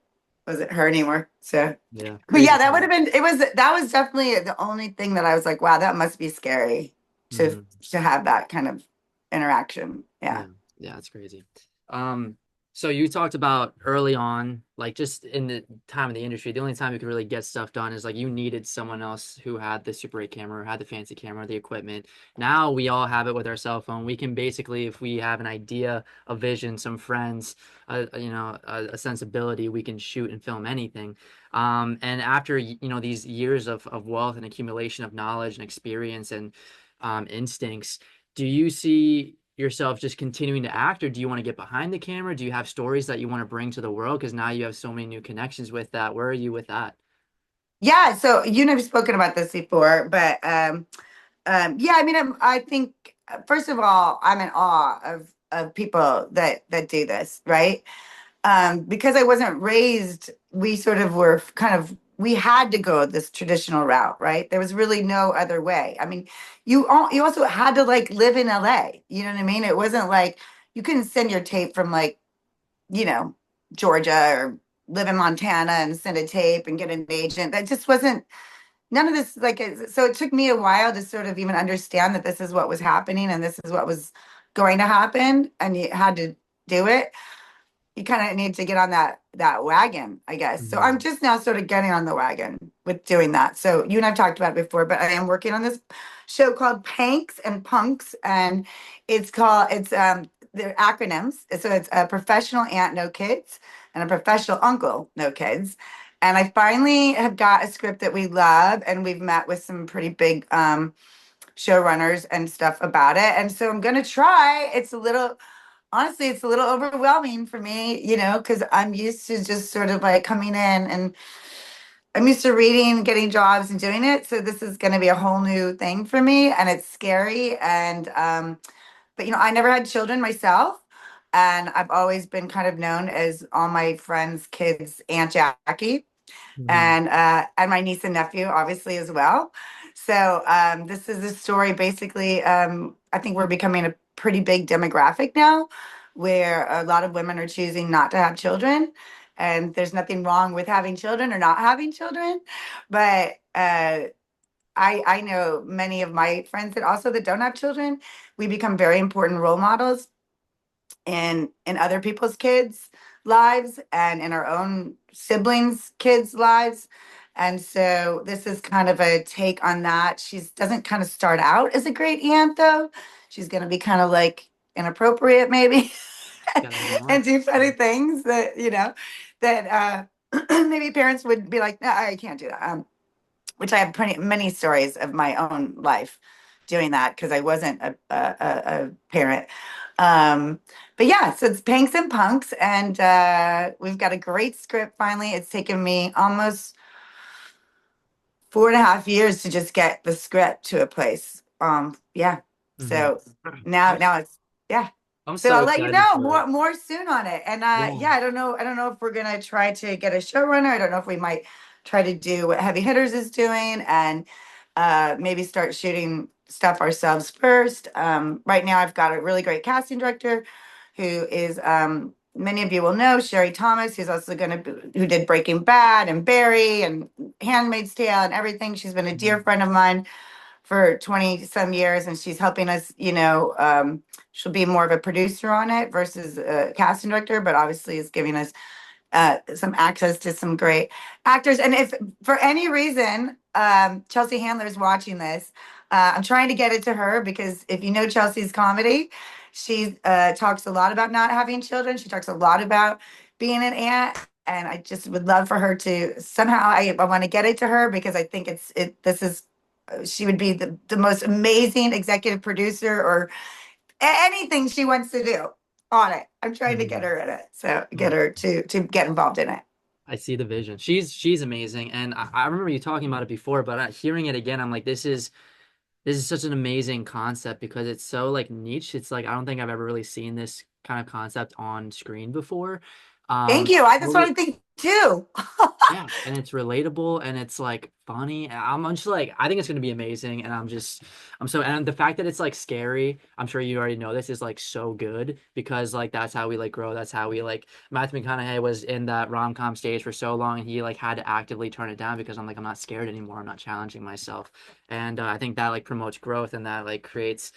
her anymore. So, Yeah, but yeah, crazy that would have time. been that was definitely the only thing that I was like, "Wow, that must be scary to Mhm. have that kind of interaction." Yeah. Yeah, yeah, it's crazy. Um, so you talked about early on, like just in the time of the industry, the only time you could really get stuff done is like you needed someone else who had the Super 8 camera, or had the fancy camera, the equipment. Now we all have it with our cell phone. We can basically, if we have an idea, a vision, some friends, a sensibility, we can shoot and film anything. And after these years of wealth and accumulation of knowledge and experience and instincts, do you see yourself just continuing to act, or do you want to get behind the camera? Do you have stories that you want to bring to the world? Because now you have so many new connections with that. Where are you with that? Yeah, so you never spoken about this before, but yeah, I mean, I think first of all, I'm in awe of people that do this, right? Because I wasn't raised, we sort of were kind of we had to go this traditional route, right? There was really no other way. I mean, you also had to like live in LA. You know what I mean? It wasn't like you couldn't send your tape from like you know Georgia or live in Montana and send a tape and get an agent. That just wasn't none of this like so it took me a while to sort of even understand that this is what was happening and this is what was going to happen and you had to do it. You kind of need to get on that wagon, I guess. So I'm Mhm. just now sort of getting on the wagon with doing that. So you and I've talked about it before, but I am working on this show called Panks and Punks, and it's they're acronyms. So it's a professional aunt, no kids, and a professional uncle, no kids. And I finally have got a script that we love, and we've met with some pretty big showrunners and stuff about it. And so I'm gonna try. It's a little honestly, it's a little overwhelming for me, because I'm used to just sort of like coming in and I'm used to reading, getting jobs and doing it. So this is going to be a whole new thing for me and it's scary. But I never had children myself. And I've always been kind of known as all my friends' kids' Aunt Jackie Mhm. and my niece and nephew, obviously, as well. So this is a story. Basically, I think we're becoming a pretty big demographic now, where a lot of women are choosing not to have children, and there's nothing wrong with having children or not having children, but I know many of my friends that don't have children. We become very important role models in other people's kids' lives and in our own siblings' kids' lives. And so this is kind of a take on that. She doesn't kind of start out as a great aunt though. She's going to be kind of like inappropriate maybe Gotta have and more. do funny things that maybe parents would be like, no, I can't do that. Which I have many stories of my own life doing that because I wasn't a parent. Um, but yeah, so it's Panks and Punks, and we've got a great script finally. It's taken me almost 4.5 years to just get the script to a place. Yeah. Mhm. So now it's yeah. I'm So so I'll let you excited know for it. more soon on it. And Yeah. yeah, I don't know if we're gonna try to get a showrunner. I don't know if we might try to do what Heavy Hitters is doing and maybe start shooting stuff ourselves first. Right now I've got a really great casting director who is many of you will know Sherry Thomas, who's also who did Breaking Bad and Barry and Handmaid's Tale and everything. She's been a dear Mhm. friend of mine for 20 some years and she's helping us, she'll be more of a producer on it versus a casting director, but obviously is giving us some access to some great actors. And if for any reason Chelsea Handler's watching this, I'm trying to get it to her because if you know Chelsea's comedy, she talks a lot about not having children. She talks a lot about being an aunt. And I just would love for her to somehow I want to get it to her because I think this is she would be the most amazing executive producer or anything she wants to do on it. I'm trying to get Mhm. her in it. So get Oh, her to get involved in it. I see the vision. She's amazing, and I remember you talking about it before, but hearing it again, I'm like, this is such an amazing concept because it's so like niche. It's like I don't think I've ever really seen this kind of concept on screen before. Thank you. I What that's what was I think too. Yeah, and it's relatable and it's like funny. And I'm just like, I think it's gonna be amazing, and I'm so, and the fact that it's like scary, I'm sure you already know this, is like so good because like that's how we like grow. That's how we like Matthew McConaughey was in that rom-com stage for so long, and he like had to actively turn it down because I'm like, I'm not scared anymore. I'm not challenging myself, and I think that like promotes growth and that like creates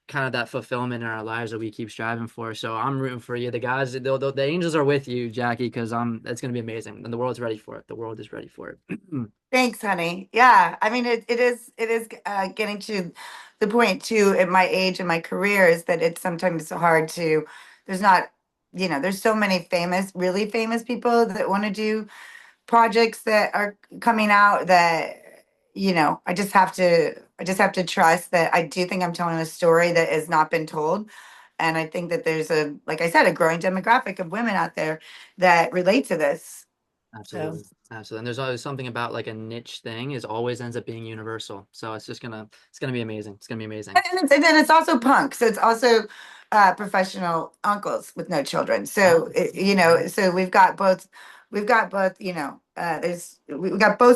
kind of that fulfillment in our lives that we keep striving for. So I'm rooting for you. The guys, the angels are with you, Jackie, because it's gonna be amazing, and the world's ready for it. The world is ready for it. Thanks, honey. Yeah, I mean, it is getting to the point too at my age and my career is that it's sometimes hard to. There's not, there's so many famous, really famous people that want to do projects that are coming out that I just have to trust that I do think I'm telling a story that has not been told. And I think that there's like I said, a growing demographic of women out there that relate to this. So, Absolutely. Absolutely. And there's always something about like a niche thing is always ends up being universal. So it's gonna be amazing. It's gonna be amazing. and then it's also punk. So it's also professional uncles with no children. So Oh, so we've got both. We've got both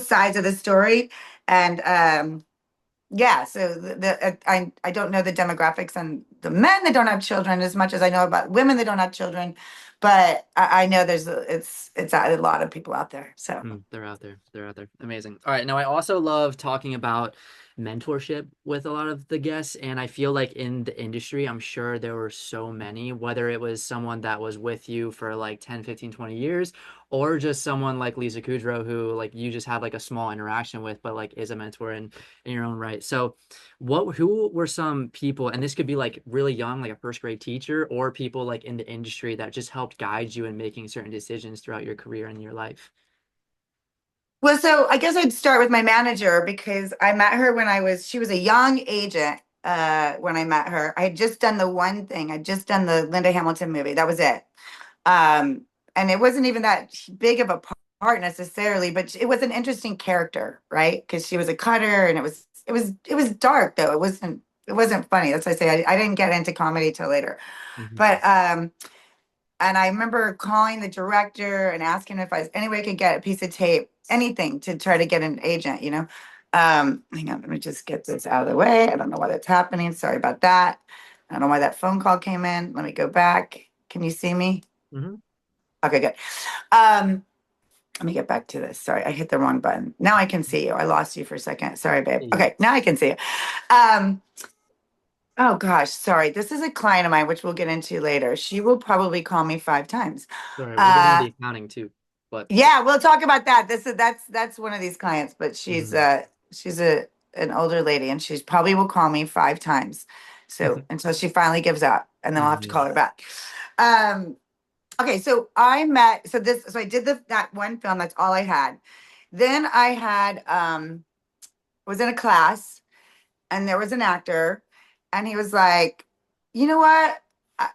sides of the story, and yeah. So I don't know the demographics on the men that don't have children as much as I know about women that don't have children, but I know it's a lot of people out there. So. they're out there. They're out there. Amazing. All right. Now, I also love talking about mentorship with a lot of the guests. And I feel like in the industry, I'm sure there were so many, whether it was someone that was with you for like 10, 15, 20 years, or just someone like Lisa Kudrow, who like you just had like a small interaction with, but like is a mentor in your own right. So, who were some people, and this could be like really young, like a first grade teacher, or people like in the industry that just helped guide you in making certain decisions throughout your career and your life? Well, so I guess I'd start with my manager because I met her she was a young agent when I met her. I had just done the one thing. I'd just done the Linda Hamilton movie. That was it. Um, and it wasn't even that big of a part necessarily, but it was an interesting character, right? Because she was a cutter and it was dark though. It wasn't funny. That's why I say I didn't get into comedy till later. Mhm. But and I remember calling the director and asking if any way I could get a piece of tape, anything to try to get an agent. Hang on, let me just get this out of the way. I don't know why that's happening. Sorry about that. I don't know why that phone call came in. Let me go back. Can you see me? Mhm. Okay, good. Um, Let me get back to this. Sorry, I hit the wrong button. Now I can see you. I lost you for a second. Sorry, babe. Yeah. Okay, now I can see you. Um, oh gosh, sorry. This is a client of mine, which we'll get into later. She will probably call me 5 times. Sorry, we'll get into Uh, the accounting too. But yeah. Yeah, we'll talk about that. That's one of these clients, but she's Mhm. she's a an older lady and she's probably will call me 5 times. So until she finally gives up and then I'll have to call Mhm. her back. Um okay, so I did that one film, that's all I had. Then I had was in a class and there was an actor and he was like, you know what,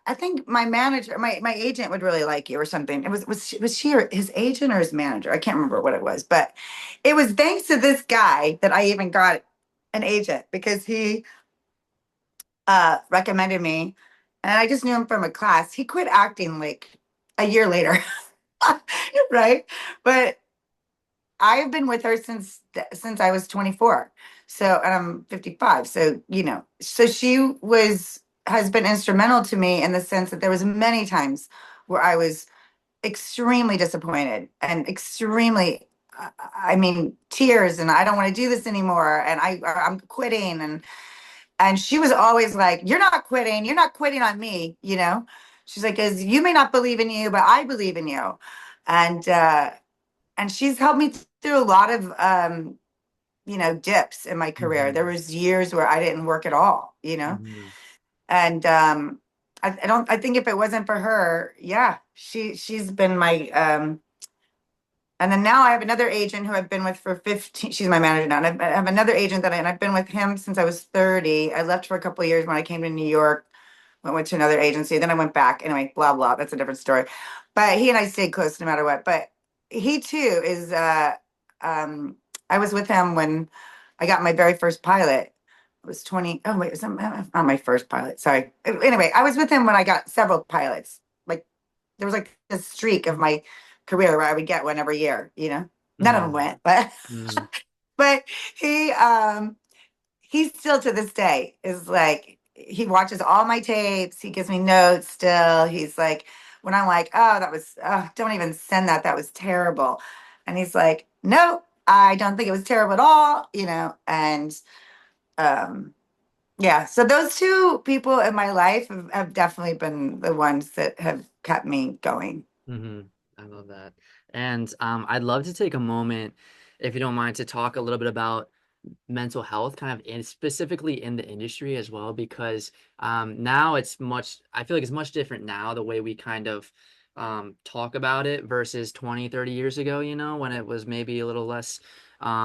I think my manager, my agent would really like you or something. Was she or his agent or his manager, I can't remember what it was, but it was thanks to this guy that I even got an agent because he recommended me and I just knew him from a class. He quit acting like a year later. Right, but I've been with her since I was 24. So, and I'm 55. So, so she has been instrumental to me in the sense that there was many times where I was extremely disappointed and I mean, tears and I don't want to do this anymore and I'm quitting and she was always like, "You're not quitting. You're not quitting on me." She's like, "Cuz you may not believe in you, but I believe in you." And she's helped me through a lot of dips in my career. There Mhm. was years where I didn't work at all. Mhm. And I think if it wasn't for her, yeah, she's been my and then now I have another agent who I've been with for 15. She's my manager now. And I have another agent and I've been with him since I was 30. I left for a couple of years when I came to New York, went to another agency. Then I went back. Anyway, blah, blah. That's a different story. But he and I stayed close no matter what. But he too is, um, I was with him when I got my very first pilot. It was 20. Oh, wait, it was not my first pilot. Sorry. Anyway, I was with him when I got several pilots. Like there was like a streak of my career where I would get one every year, you know. None of them Mm-hmm. went, but Mm-hmm. but he still to this day is like, he watches all my tapes, he gives me notes still. He's like, when I'm like, oh, that was, don't even send that, that was terrible. And he's like, no, I don't think it was terrible at all, you know. And um yeah, so those two people in my life have definitely been the ones that have kept me going. Mm-hmm. I love that. And I'd love to take a moment, if you don't mind, to talk a little bit about mental health kind of specifically in the industry as well, because now it's much, I feel like it's much different now, the way we kind of talk about it versus 20, 30 years ago, you know, when it was maybe a little less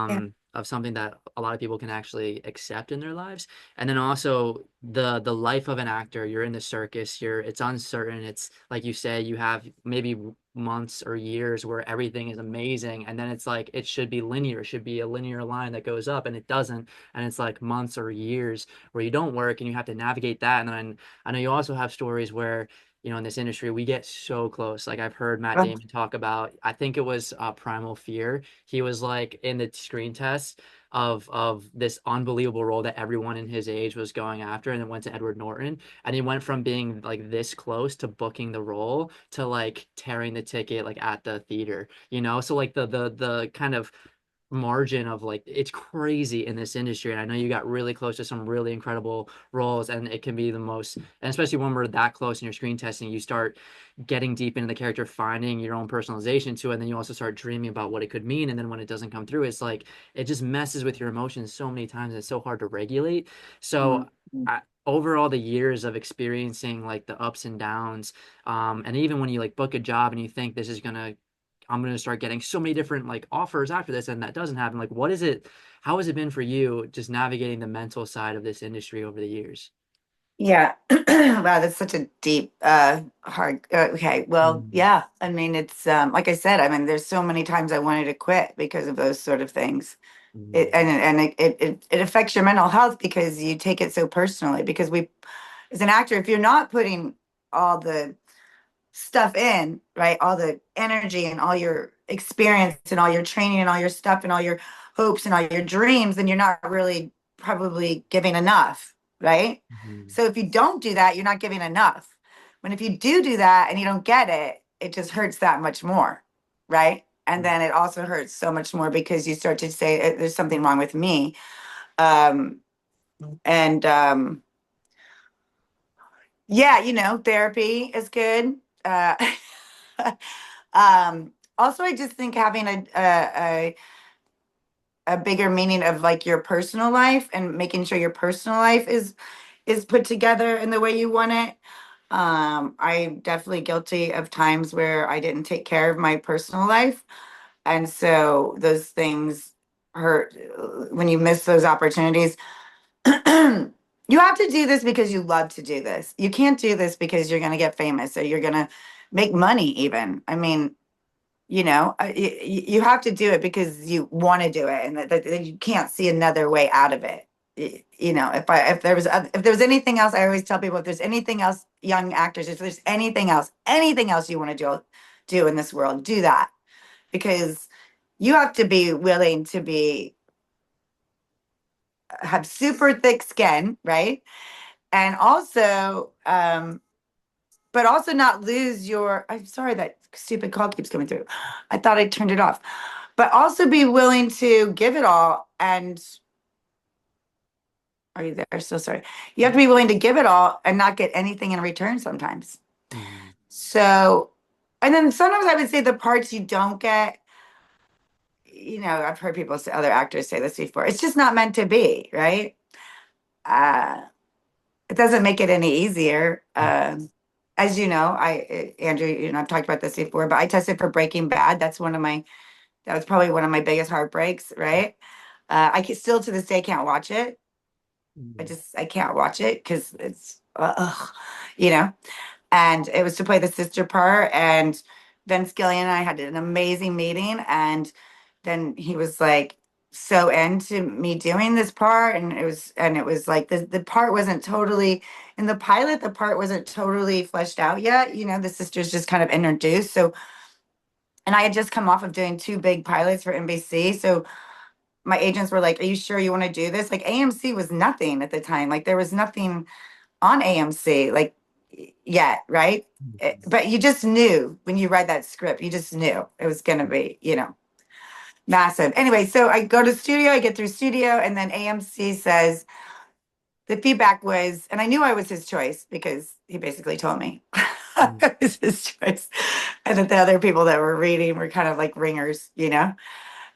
Yeah. of something that a lot of people can actually accept in their lives. And then also the life of an actor, you're in the circus, it's uncertain. It's like you say, you have maybe months or years where everything is amazing, and then it's like it should be linear, it should be a linear line that goes up, and it doesn't. And it's like months or years where you don't work and you have to navigate that. And then I know you also have stories where, you know, in this industry we get so close. Like I've heard Matt Oh, Damon talk about, I think it was Primal Fear. He was like in the screen test of this unbelievable role that everyone in his age was going after, and it went to Edward Norton, and he went from being like this close to booking the role to like tearing the ticket like at the theater, you know. So like the kind of margin of like, it's crazy in this industry. And I know you got really close to some really incredible roles, and it can be the most, and especially when we're that close in your screen testing, you start getting deep into the character, finding your own personalization to it, and then you also start dreaming about what it could mean. And then when it doesn't come through, it's like it just messes with your emotions so many times, and it's so hard to regulate. So mm, over all the years of experiencing like the ups and downs, and even when you like book a job and you think this is gonna, I'm gonna start getting so many different like offers after this, and that doesn't happen. Like, what is it? How has it been for you just navigating the mental side of this industry over the years? yeah. Wow, that's such a deep, hard. Okay, well, Mm, yeah. I mean, it's like I said. I mean, there's so many times I wanted to quit because of those sort of things. It mm, and it affects your mental health because you take it so personally. Because we, as an actor, if you're not putting all the stuff in, right? All the energy and all your experience and all your training and all your stuff and all your hopes and all your dreams, then you're not really probably giving enough, right? mm, So if you don't do that, you're not giving enough. When if you do that and you don't get it, it just hurts that much more, right? And mm, then it also hurts so much more because you start to say, there's something wrong with me. Um, and Yeah, you know, therapy is good. Also, I just think having a bigger meaning of like your personal life and making sure your personal life is put together in the way you want it. I'm definitely guilty of times where I didn't take care of my personal life, and so those things hurt when you miss those opportunities. You have to do this because you love to do this. You can't do this because you're going to get famous or you're going to make money, even. I mean, you know, you have to do it because you want to do it, and that you can't see another way out of it. You know, if there was anything else, I always tell people, if there's anything else, young actors, if there's anything else you want to do in this world, do that, because you have to be willing to be have super thick skin, right? And also but also not lose your, I'm sorry that stupid call keeps coming through, I thought I turned it off. But also be willing to give it all. And are you there? So sorry. You have to be willing to give it all and not get anything in return sometimes. mm, So, and then sometimes I would say the parts you don't get, you know, I've heard people say, other actors say this before, it's just not meant to be, right? uh it doesn't make it any easier. mm, As you know, Andrew, you know, I've talked about this before, but I tested for Breaking Bad. That was probably one of my biggest heartbreaks, right? Still to this day can't watch it. mm, I can't watch it because it's, ugh, you know. And it was to play the sister part, and Vince Gillian and I had an amazing meeting, and then he was like so into me doing this part, and it was like the part wasn't totally in the pilot, the part wasn't totally fleshed out yet, you know, the sisters just kind of introduced. So And I had just come off of doing 2 big pilots for NBC. So my agents were like, "Are you sure you want to do this?" Like AMC was nothing at the time. Like there was nothing on AMC like yet, right? But you just knew when you read that script, you just knew it was going to be, massive. Anyway, so I go to studio, I get through studio, and then AMC says the feedback was, and I knew I was his choice because he basically told me Mhm. I was his choice, and that the other people that were reading were kind of like ringers.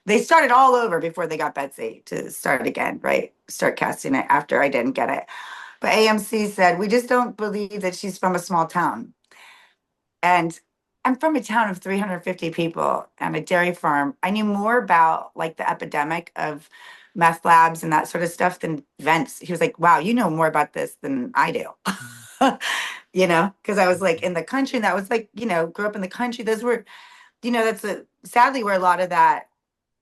They started all over before they got Betsy to start again, right? Start casting it after I didn't get it. But AMC said, we just don't believe that she's from a small town. And I'm from a town of 350 people and a dairy farm. I knew more about like the epidemic of meth labs and that sort of stuff than Vince. He was like, wow, you know more about this than I do. Because I was like in the country and that was like, grew up in the country. Those were, that's sadly where a lot of that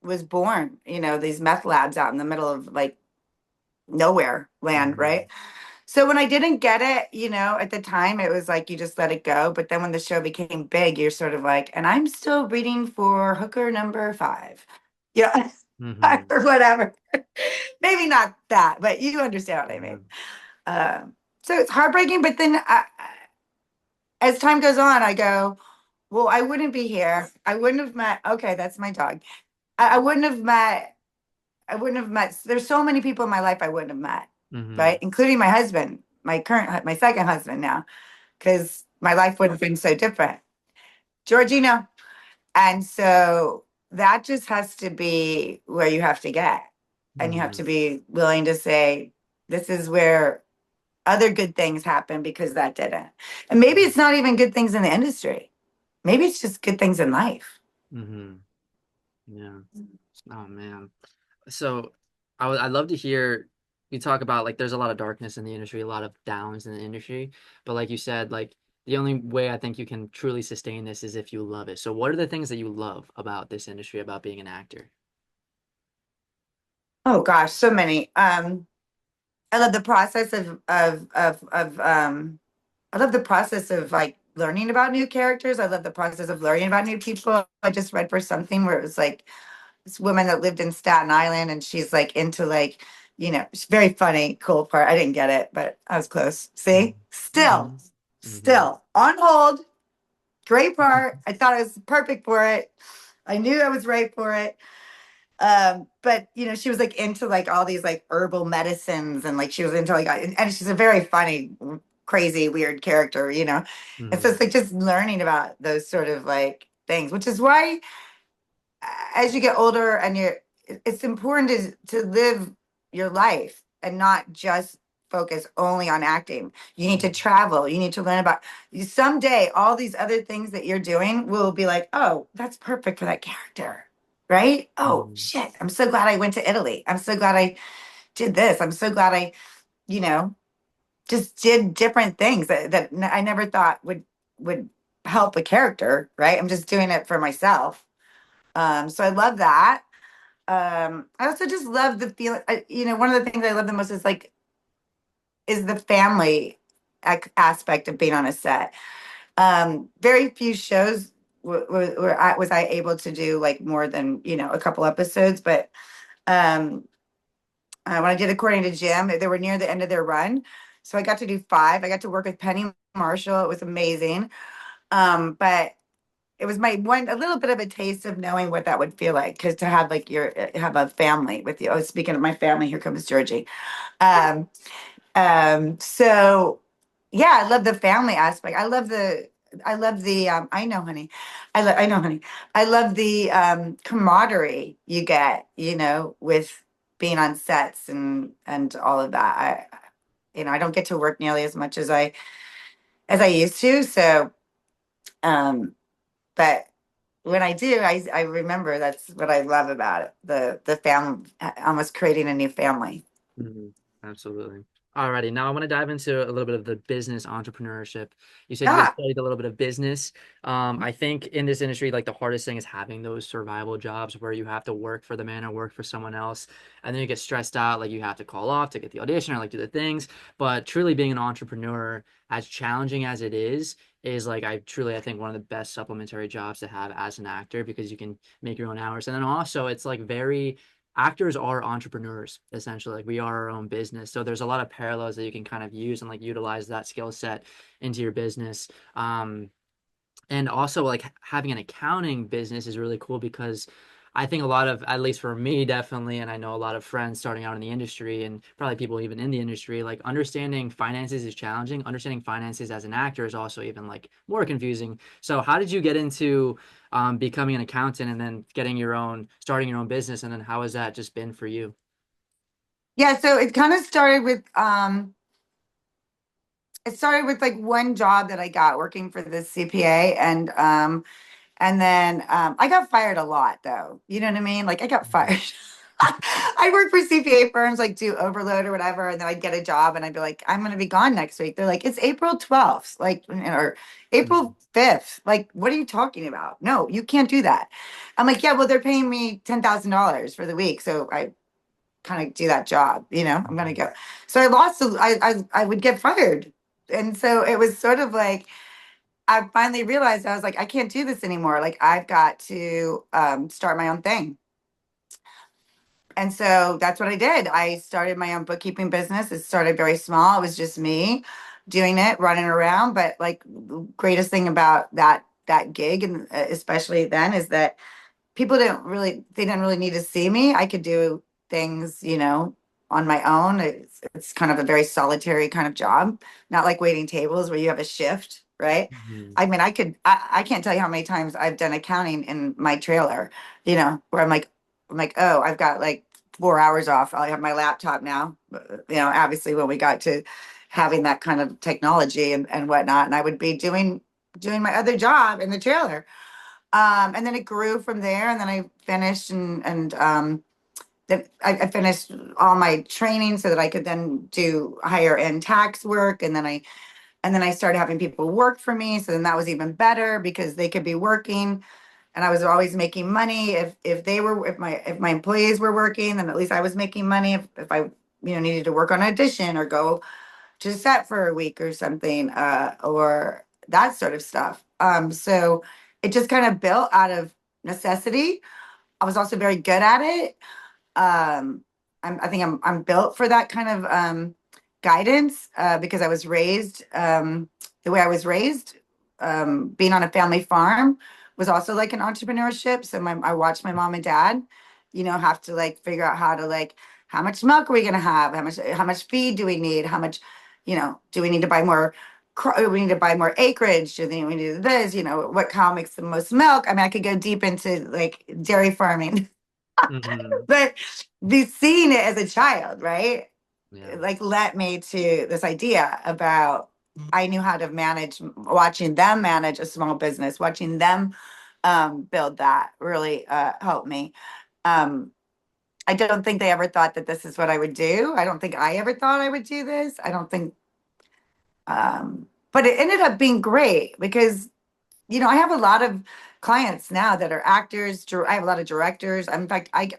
was born, these meth labs out in the middle of like nowhere land, Mhm. right? So when I didn't get it, at the time it was like you just let it go. But then when the show became big, you're sort of like, and I'm still reading for hooker number 5. Yeah. Mhm. Or whatever. Maybe not that, but you understand what I Yeah. mean. Um, so it's heartbreaking, but then as time goes on, I go, well, I wouldn't be here. I wouldn't have met, okay, that's my dog. I wouldn't have met, there's so many people in my life I wouldn't have met, Mhm. right? Including my husband, my second husband now, because my life would have been so different. Georgina. And so that just has to be where you have to get. And you have to Mhm. be willing to say, this is where other good things happen because that didn't. And maybe it's not even good things in the industry. Maybe it's just good things in life. Mhm. Yeah. Oh man. So I'd love to hear you talk about like there's a lot of darkness in the industry, a lot of downs in the industry, but like you said, like the only way I think you can truly sustain this is if you love it. So what are the things that you love about this industry, about being an actor? Oh gosh, so many. I love the process of I love the process of like learning about new characters. I love the process of learning about new people. I just read for something where it was like this woman that lived in Staten Island and she's like into like, it's very funny, cool part. I didn't get it, but I was close. See? Still, Mhm. Mhm. still on hold. Great part. I thought I was perfect for it. I knew I was right for it. But she was like into like all these like herbal medicines and like she was into like and she's a very funny, crazy, weird character. And so Mhm. it's like just learning about those sort of like things, which is why as you get older and it's important to live your life and not just focus only on acting. You need to travel, you need to learn about someday all these other things that you're doing will be like, oh, that's perfect for that character, right? Oh Mhm. shit, I'm so glad I went to Italy, I'm so glad I did this, I'm so glad I you know just did different things that I never thought would help a character, right? I'm just doing it for myself. So I love that. I also just love the feeling. One of the things I love the most is the family aspect of being on a set. Very few shows was I able to do like more than a couple episodes, but um, when I did According to Jim, they were near the end of their run, so I got to do 5. I got to work with Penny Marshall. It was amazing. But it was my one a little bit of a taste of knowing what that would feel like because to have like your have a family with you. Oh, speaking of my family, here comes Georgie. Um, so yeah, I love the family aspect. I know, honey. I know, honey. I love the camaraderie you get, with being on sets and all of that. I don't get to work nearly as much as I used to. So, um, but when I do, I remember that's what I love about it. The family, almost creating a new family. Mhm. Absolutely. Alrighty, now I want to dive into a little bit of the business entrepreneurship. You said you Yeah. studied a little bit of business. I think in this industry, like the hardest thing is having those survival jobs where you have to work for the man or work for someone else, and then you get stressed out, like you have to call off to get the audition or like do the things. But truly being an entrepreneur, as challenging as it is, is like I think one of the best supplementary jobs to have as an actor because you can make your own hours. And then also it's like very actors are entrepreneurs essentially. Like we are our own business. So there's a lot of parallels that you can kind of use and like utilize that skill set into your business. And also like having an accounting business is really cool because I think a lot of, at least for me, definitely, and I know a lot of friends starting out in the industry and probably people even in the industry, like understanding finances is challenging. Understanding finances as an actor is also even like more confusing. So how did you get into becoming an accountant and then starting your own business? And then how has that just been for you? Yeah, so it kind of started with it started with like one job that I got working for the CPA, and then I got fired a lot though. You know what I mean? Like I got Mhm. fired. I worked for CPA firms, like do overload or whatever, and then I'd get a job and I'd be like, I'm gonna be gone next week. They're like, it's April 12th, like, or Mhm. April 5th. Like, what are you talking about? No, you can't do that. I'm like, yeah, well, they're paying me $10,000 for the week. So I kind of do that job, I'm gonna Mhm. go. So I lost, I would get fired. And so it was sort of like, I finally realized I was like, I can't do this anymore. Like I've got to start my own thing. And so that's what I did. I started my own bookkeeping business. It started very small. It was just me doing it, running around. But like the greatest thing about that gig, and especially then, is that they didn't really need to see me. I could do things, on my own. It's kind of a very solitary kind of job, not like waiting tables where you have a shift, right? Mhm. I mean, I can't tell you how many times I've done accounting in my trailer, where I'm like, oh, I've got like 4 hours off. I have my laptop now, obviously when we got to having that kind of technology and whatnot, and I would be doing my other job in the trailer. And then it grew from there. And then I finished and then I finished all my training so that I could then do higher end tax work. And then I started having people work for me. So then that was even better because they could be working and I was always making money. If my employees were working, then at least I was making money. If I needed to work on audition or go to set for a week or something, or that sort of stuff. So it just kind of built out of necessity. I was also very good at it. I think I'm built for that kind of guidance because I was raised the way I was raised. Being on a family farm was also like an entrepreneurship. So I watched my mom and dad, have to like figure out how to like how much milk are we gonna have? How much feed do we need? How much, do we need to buy more? We need to buy more acreage. Do we need to do this? What cow makes the most milk? I mean, I could go deep into like dairy farming. Mhm. But be seeing it as a child, right? Yeah. Like led me to this idea about I knew how to manage watching them manage a small business, watching them build that really helped me. Um, I don't think they ever thought that this is what I would do. I don't think I ever thought I would do this. I don't think, but it ended up being great because I have a lot of clients now that are actors. I have a lot of directors. In fact, I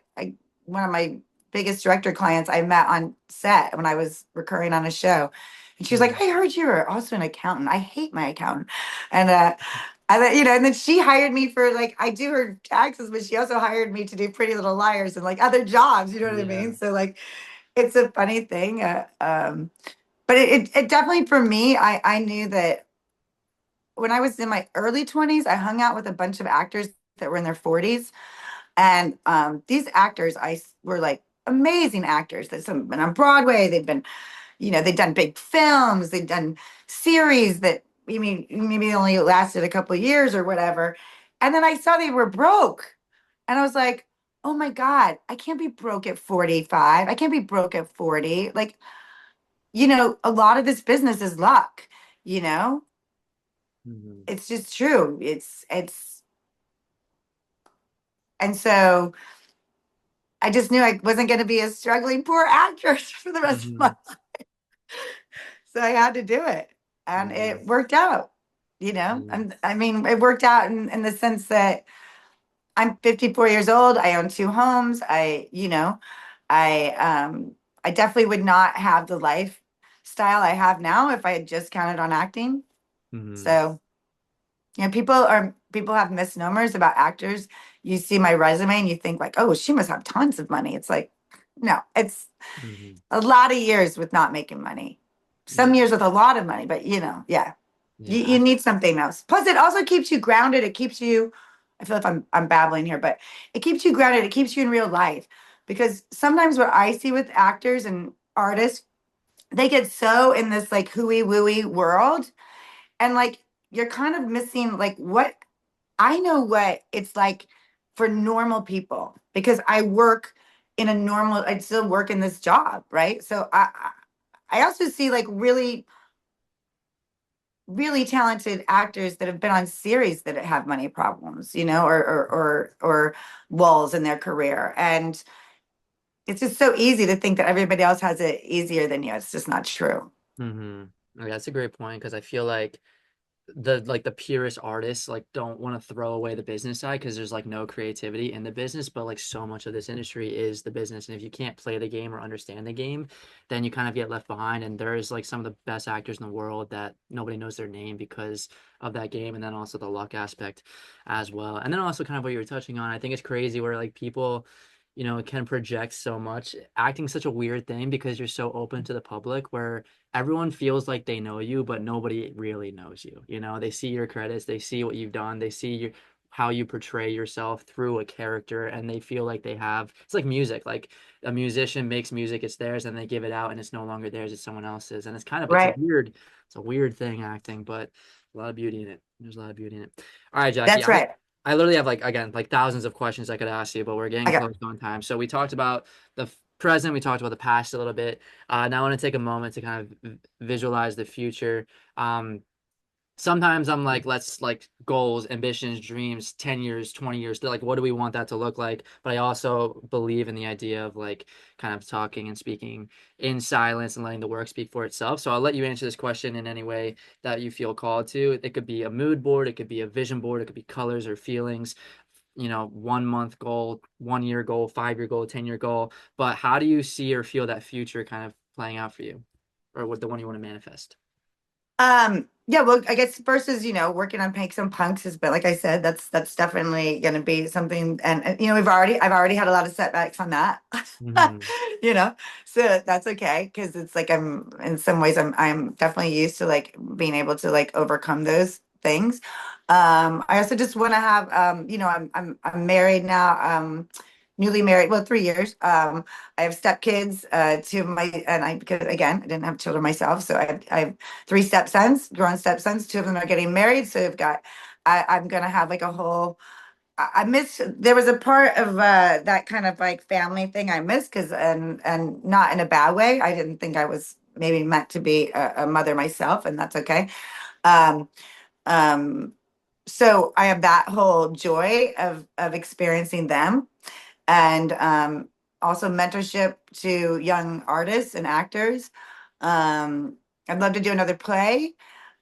one of my biggest director clients I met on set when I was recurring on a show, and she was like, Mhm. "I heard you were also an accountant. I hate my accountant," and and then she hired me for like I do her taxes, but she also hired me to do Pretty Little Liars and like other jobs. You know what I Yeah. mean? So like, it's a funny thing. But it definitely for me, I knew that when I was in my early 20s, I hung out with a bunch of actors that were in their 40s. And these actors were like amazing actors. That some been on Broadway. They'd done big films, they'd done series that maybe only lasted a couple of years or whatever. And then I saw they were broke. And I was like, oh my God, I can't be broke at 45. I can't be broke at 40. Like, a lot of this business is luck, you know? Mhm. It's just true. And so I just knew I wasn't going to be a struggling poor actress for the rest of my Mhm. life. So I had to do it. And Yeah. it worked out, Yeah. I mean, it worked out in the sense that I'm 54 years old. I own two homes. I, I definitely would not have the lifestyle I have now if I had just counted on acting. Mhm. So. People have misnomers about actors. You see my resume and you think like, oh, she must have tons of money. It's like, no, it's Hmm. a lot of years with not making money. Some Yeah. years with a lot of money, but yeah. You Yeah. need something else. Plus, it also keeps you grounded. It keeps you, I feel like I'm babbling here, but it keeps you grounded. It keeps you in real life. Because sometimes what I see with actors and artists, they get so in this like hooey wooey world, and like you're kind of missing like what I know what it's like for normal people, because I still work in this job, right? So I also see like really talented actors that have been on series that have money problems, or walls in their career. And it's just so easy to think that everybody else has it easier than you. It's just not true. Hmm. Yeah, that's a great point because I feel like the purest artists like don't want to throw away the business side because there's like no creativity in the business, but like so much of this industry is the business, and if you can't play the game or understand the game, then you kind of get left behind. And there's like some of the best actors in the world that nobody knows their name because of that game, and then also the luck aspect as well. And then also kind of what you were touching on, I think it's crazy where like people can project so much. Acting's such a weird thing because you're so open to the public where everyone feels like they know you, but nobody really knows you. They see your credits, they see what you've done, they see how you portray yourself through a character, and they feel like it's like music. Like a musician makes music, it's theirs, and they give it out, and it's no longer theirs, it's someone else's. And Right. it's a weird thing acting, but a lot of beauty in it. There's a lot of beauty in it. All right, Jackie, That's right. I literally have like again like thousands of questions I could ask you, but we're getting Okay. close on time. So we talked about the present, we talked about the past a little bit. Now I want to take a moment to kind of visualize the future. Um, Sometimes I'm like, let's like goals, ambitions, dreams, 10 years, 20 years. They're like, what do we want that to look like? But I also believe in the idea of like kind of talking and speaking in silence and letting the work speak for itself. So I'll let you answer this question in any way that you feel called to. It could be a mood board, it could be a vision board, it could be colors or feelings. 1 month goal, 1 year goal, 5 year goal, 10 year goal. But how do you see or feel that future kind of playing out for you, or what the one you want to manifest? Yeah, well, I guess first is, working on Panks and Punks is, but like I said, that's definitely going to be something. And, I've already had a lot of setbacks on that, Hmm. you know, so that's okay. Cause it's like, in some ways, I'm definitely used to like being able to like overcome those things. I also just want to have, I'm married now, newly married, well, 3 years. I have stepkids, because again, I didn't have children myself. So I have three stepsons, grown stepsons. Two of them are getting married. So I'm going to have like a whole, I miss, there was a part of that kind of like family thing I missed and not in a bad way. I didn't think I was maybe meant to be a mother myself, and that's okay. Um, um, so I have that whole joy of experiencing them, and also mentorship to young artists and actors. Um, I'd love to do another play.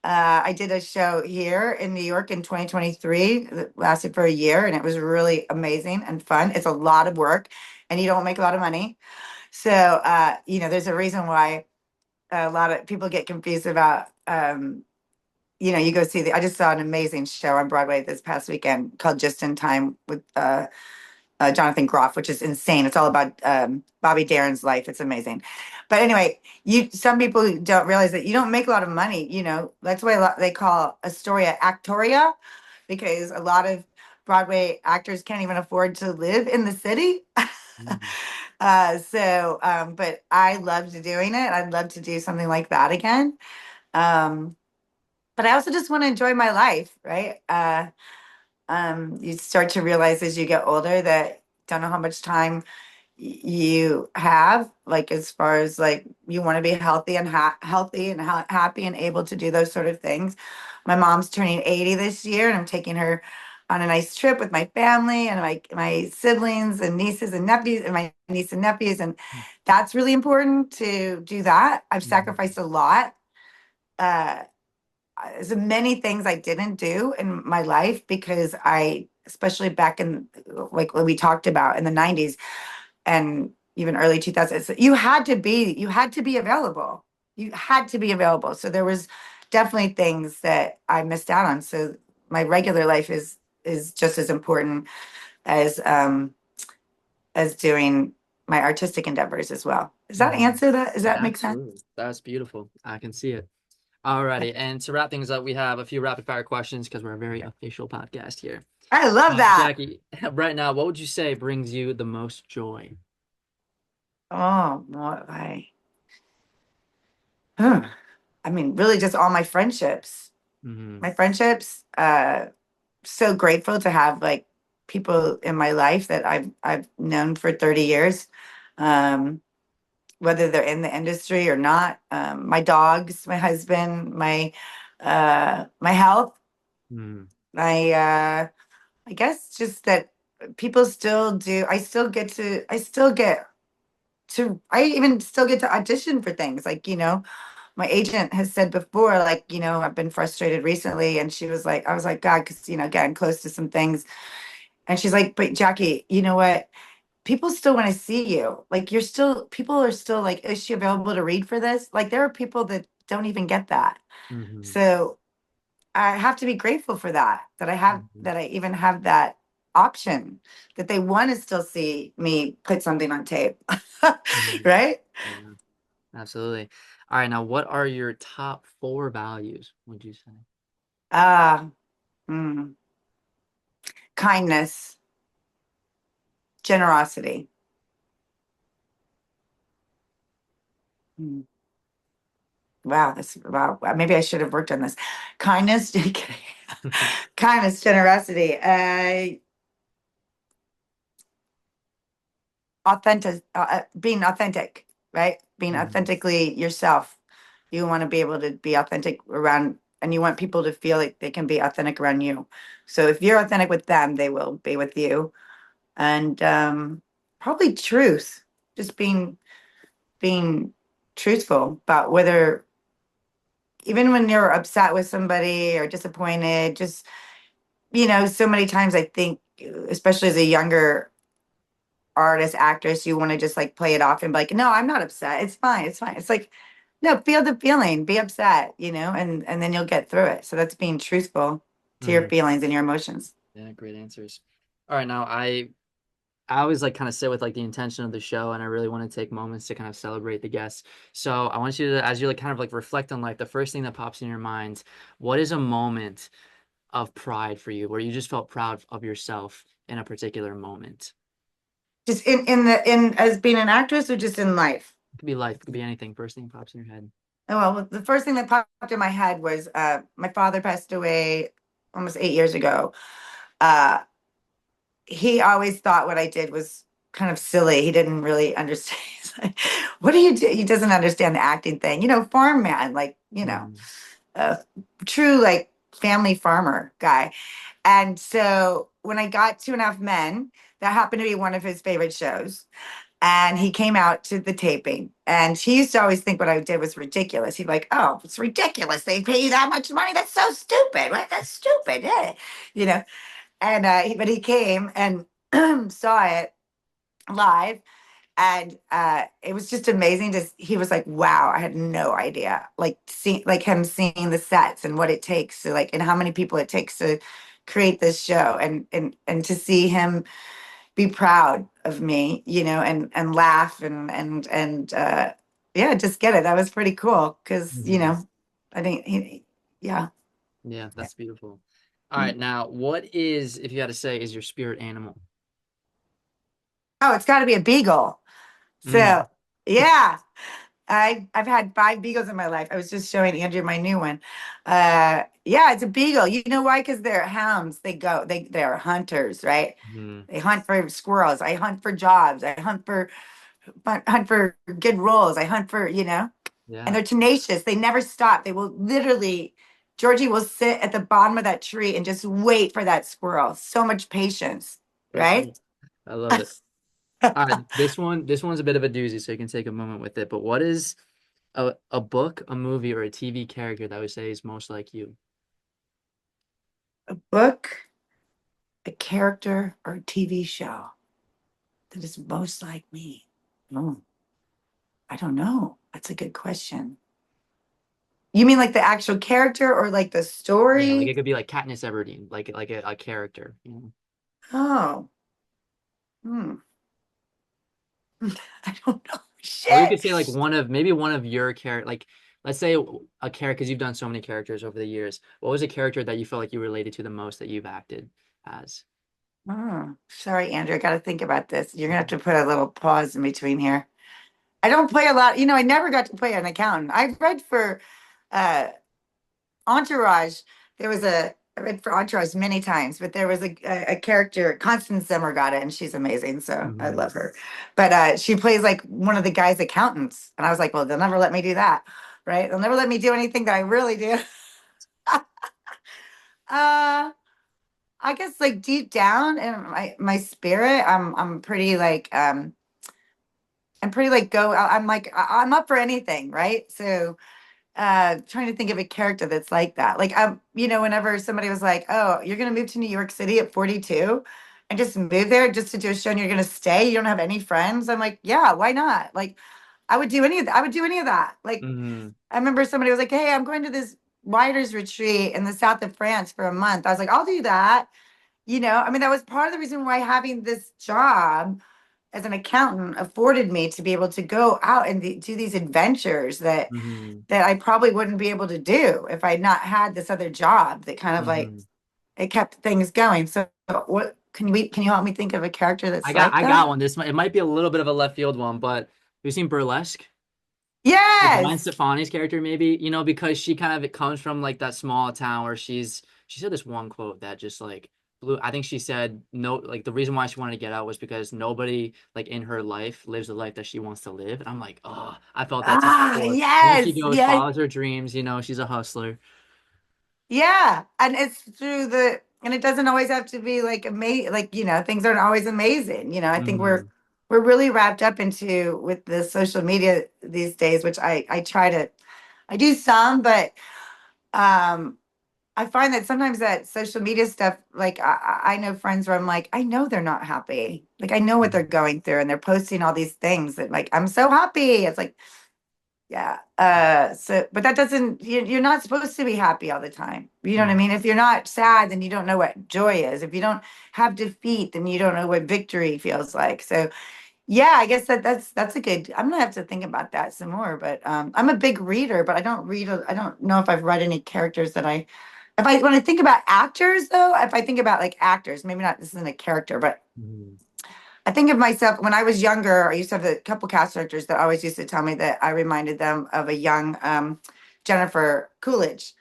I did a show here in New York in 2023 that lasted for a year, and it was really amazing and fun. It's a lot of work, and you don't make a lot of money. So, there's a reason why a lot of people get confused about, you go see I just saw an amazing show on Broadway this past weekend called Just in Time with Jonathan Groff, which is insane. It's all about Bobby Darin's life. It's amazing. But anyway, some people don't realize that you don't make a lot of money. That's why they call Astoria Actoria, because a lot of Broadway actors can't even afford to live in the city. Hmm. But I loved doing it. I'd love to do something like that again. Um, but I also just want to enjoy my life, right? You start to realize as you get older that don't know how much time you have, like as far as like you want to be healthy and happy and able to do those sort of things. My mom's turning 80 this year, and I'm taking her on a nice trip with my family and my siblings and nieces and nephews and my niece and nephews, and that's really important to do that. I've Hmm. sacrificed a lot. Uh, there's many things I didn't do in my life because especially back in like what we talked about in the 90s and even early 2000s, you had to be available. You had to be available. So there was definitely things that I missed out on. So my regular life is just as important as doing my artistic endeavors as well. Does that Mhm. answer that? Does that make sense? Absolutely. That's beautiful. I can see it. Alrighty. And to wrap things up, we have a few rapid fire questions because we're a very official podcast here. I love that. Jackie, right now, what would you say brings you the most joy? Oh, what huh. I mean, really just all my friendships. Hmm. My friendships, so grateful to have like people in my life that I've known for 30 years. Um, whether they're in the industry or not. My dogs, my husband, my health, Mm. I guess just that people still do. I even still get to audition for things. Like, my agent has said before, like, I've been frustrated recently. And she was like, I was like, God, because, getting close to some things. And she's like, but Jackie, you know what? People still want to see you. Like, people are still like, is she available to read for this? Like, there are people that don't even get that. Hmm. So I have to be grateful for Hmm. that I even have that option, that they want to still see me put something on tape. Hmm. Right? Yeah, absolutely. All right. Now, what are your top four values, would you say? Ah, mm, kindness, generosity. Mm, wow, wow. Maybe I should have worked on this. Kindness, kindness, generosity, being authentic, right? Being Hmm. authentically yourself. You want to be able to be authentic around, and you want people to feel like they can be authentic around you. So if you're authentic with them, they will be with you. And probably truth, just being truthful about whether, even when you're upset with somebody or disappointed, just, so many times I think, especially as a younger artist, actress, you want to just like play it off and be like, no, I'm not upset. It's fine. It's fine. It's like, no, feel the feeling, be upset, and then you'll get through it. So that's being truthful to your Hmm. feelings and your emotions. Yeah, great answers. All right. Now, I always like kind of sit with like the intention of the show, and I really want to take moments to kind of celebrate the guests. So I want you to, as you like kind of like reflect on life, the first thing that pops in your mind, what is a moment of pride for you where you just felt proud of yourself in a particular moment? Just in as being an actress, or just in life. It could be life, it could be anything. First thing pops in your head. Oh, well, the first thing that popped in my head was my father passed away almost 8 years ago. Uh, he always thought what I did was kind of silly. He didn't really understand. He's like, what do you do? He doesn't understand the acting thing. Farm man, like, Hmm. a true like family farmer guy. And so when I got Two and a Half Men, that happened to be one of his favorite shows. And he came out to the taping, and he used to always think what I did was ridiculous. He'd be like, "Oh, it's ridiculous. They pay you that much money. That's so stupid. What? That's stupid." Yeah. You know. And but he came and saw it live, and it was just amazing. He was like, "Wow, I had no idea." Like him seeing the sets and what it takes to and how many people it takes to create this show, and to see him be proud of me, and laugh and yeah, just get it. That was pretty cool because Hmm. I think yeah. Yeah, that's beautiful. All right, now what is, if you had to say, is your spirit animal? Oh, it's got to be a beagle. Mm. So yeah, I've had 5 beagles in my life. I was just showing Andrew my new one. Yeah, it's a beagle. You know why? Because they're hounds. They're hunters, right? Hmm. They hunt for squirrels. I hunt for jobs. I hunt for good roles. I hunt for, and Yeah. they're tenacious. They never stop. They will literally, Georgie will sit at the bottom of that tree and just wait for that squirrel. So much patience, That's right? cool. I love it. All right, this one's a bit of a doozy, so you can take a moment with it. But what is a book, a movie, or a TV character that would say is most like you? A book, a character, or a TV show that is most like me. Oh, I don't know. That's a good question. You mean like the actual character or like the Yeah, like story? it could be like Katniss Everdeen, like a character, you know? Oh, hmm. I don't know. Or you Shit. could say like maybe one of your character, like let's say a character, because you've done so many characters over the years. What was a character that you felt like you related to the most that you've acted as? Oh, sorry, Andrew. I got to think about this. You're gonna have to put a little pause in between here. I don't play a lot. I never got to play an accountant. I read for uh Entourage. I read for Entourage many times, but there was a character, Constance Zimmer got it, and she's amazing. So I Hmm. love her. But she plays like one of the guy's accountants. And I was like, well, they'll never let me do that. Right? They'll never let me do anything that I really do. uh I guess like deep down in my spirit, I'm pretty like I'm like I'm up for anything, right? So trying to think of a character that's like that. Like whenever somebody was like, "Oh, you're gonna move to New York City at 42 and just move there just to do a show and you're gonna stay, you don't have any friends." I'm like, "Yeah, why not?" Like I would do any of that. I would do any of that. Like Hmm. I remember somebody was like, "Hey, I'm going to this writers retreat in the south of France for a month." I was like, "I'll do that." I mean, that was part of the reason why having this job as an accountant afforded me to be able to go out and do these adventures Hmm. that I probably wouldn't be able to do if I'd not had this other job that kind of like Hmm. it kept things going. So what can you help me think of a character that's I got like I that? got one. It might be a little bit of a left field one, but we've seen Burlesque. Like Gwen Yes. Stefani's character, maybe, because she kind of it comes from like that small town where she said this one quote that just like blew. I think she said no, like the reason why she wanted to get out was because nobody like in her life lives the life that she wants to live. And I'm like, oh, I felt that to my Ah, core. And then she yes. goes, Yeah. follows her dreams, she's a hustler. Yeah. And it's through and it doesn't always have to be like amazing, like, things aren't always amazing. I think Hmm. we're really wrapped up into with the social media these days, which I do some, but um I find that sometimes that social media stuff, like I know friends where I'm like, I know they're not happy. Like I know what they're going through and they're posting all these things that like, I'm so happy. It's like, yeah. But that doesn't, you're not supposed to be happy all the time. You know what I Hmm. mean? If you're not sad, then you don't know what joy is. If you don't have defeat, then you don't know what victory feels like. So yeah, I guess that's a good. I'm gonna have to think about that some more. But I'm a big reader, but I don't know if I've read any characters that I. If I when I think about actors, though, if I think about like actors, maybe not this isn't a character, but Hmm. I think of myself when I was younger. I used to have a couple cast directors that always used to tell me that I reminded them of a young Jennifer Coolidge.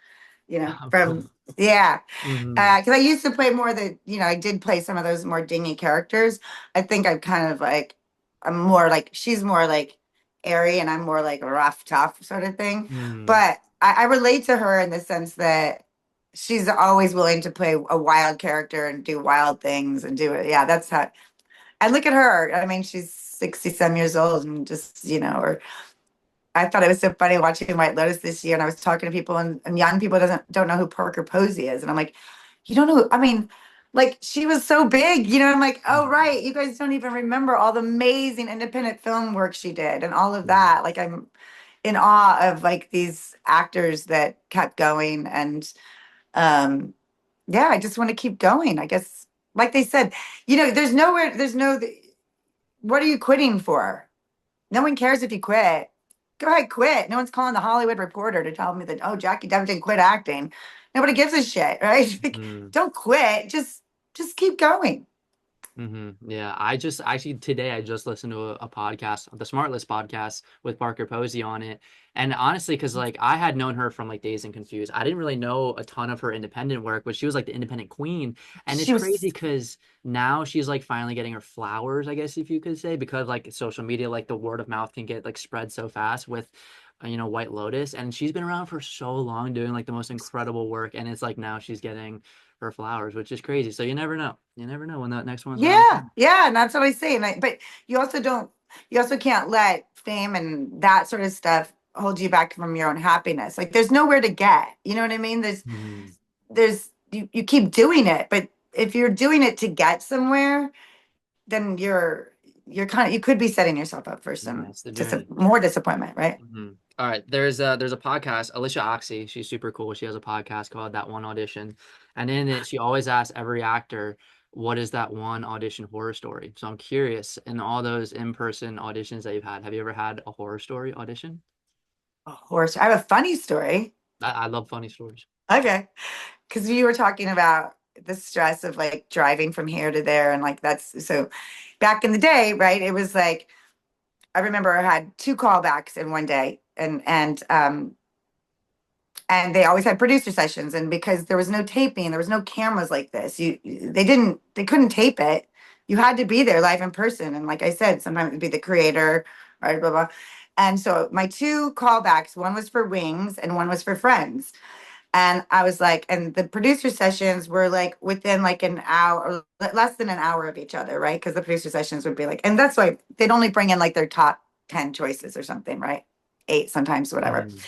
Of From course. yeah, Hmm. because I used to play more I did play some of those more dingy characters. I think I'm kind of like, I'm more like, she's more like airy and I'm more like rough, tough sort of thing. Hmm. But I relate to her in the sense that she's always willing to play a wild character and do wild things and do it. Yeah, that's how. And look at her. I mean, she's 60 some years old and just, or I thought it was so funny watching White Lotus this year, and I was talking to people, and young people doesn't don't know who Parker Posey is, and I'm like, you don't know? I mean, like she was so big, I'm like, oh Hmm. right, you guys don't even remember all the amazing independent film work she did and all of Hmm. that. Like I'm in awe of like these actors that kept going, and um, yeah, I just want to keep going. I guess, like they said, there's no, what are you quitting for? No one cares if you quit. Go ahead, quit. No one's calling the Hollywood Reporter to tell me that, oh, Jackie Debatin quit acting. Nobody gives a shit, right? Like, Hmm. don't quit. Just keep going. Yeah, I just actually today I just listened to a podcast, the Smart List podcast with Parker Posey on it. And honestly, because like I had known her from like Dazed and Confused, I didn't really know a ton of her independent work, but she was like the independent queen. And it's She crazy was, because now she's like finally getting her flowers, I guess if you could say, because like social media, like the word of mouth can get like spread so fast with White Lotus. And she's been around for so long doing like the most incredible work. And it's like now she's getting her flowers, which is crazy. So you never know. You never know when that next one's around the yeah, corner. yeah. And that's what I say. But you also can't let fame and that sort of stuff hold you back from your own happiness. Like there's nowhere to get, you know what I mean? Mhm. You keep doing it, but if you're doing it to get somewhere, then you could be setting yourself up for Yeah, some it's the journey. more disappointment, right? All right, there's a podcast, Alicia Oxy. She's super cool. She has a podcast called That One Audition, and in it, she always asks every actor, "What is that one audition horror story?" So I'm curious, in all those in-person auditions that you've had, have you ever had a horror story audition? A horse. I have a funny story. I love funny stories. Okay. Because you were talking about the stress of like driving from here to there. And like that's so back in the day, right? It was like I remember I had two callbacks in one day and they always had producer sessions. And because there was no taping, there was no cameras like this. They couldn't tape it. You had to be there live in person. And like I said, sometimes it'd be the creator, right? Blah, blah. And so my two callbacks, one was for Wings and one was for Friends. And I was like, and the producer sessions were like within like an hour, less than an hour of each other, right? Because the producer sessions would be like, and that's why they'd only bring in like their top 10 choices or something, right? Eight sometimes, whatever. Mhm.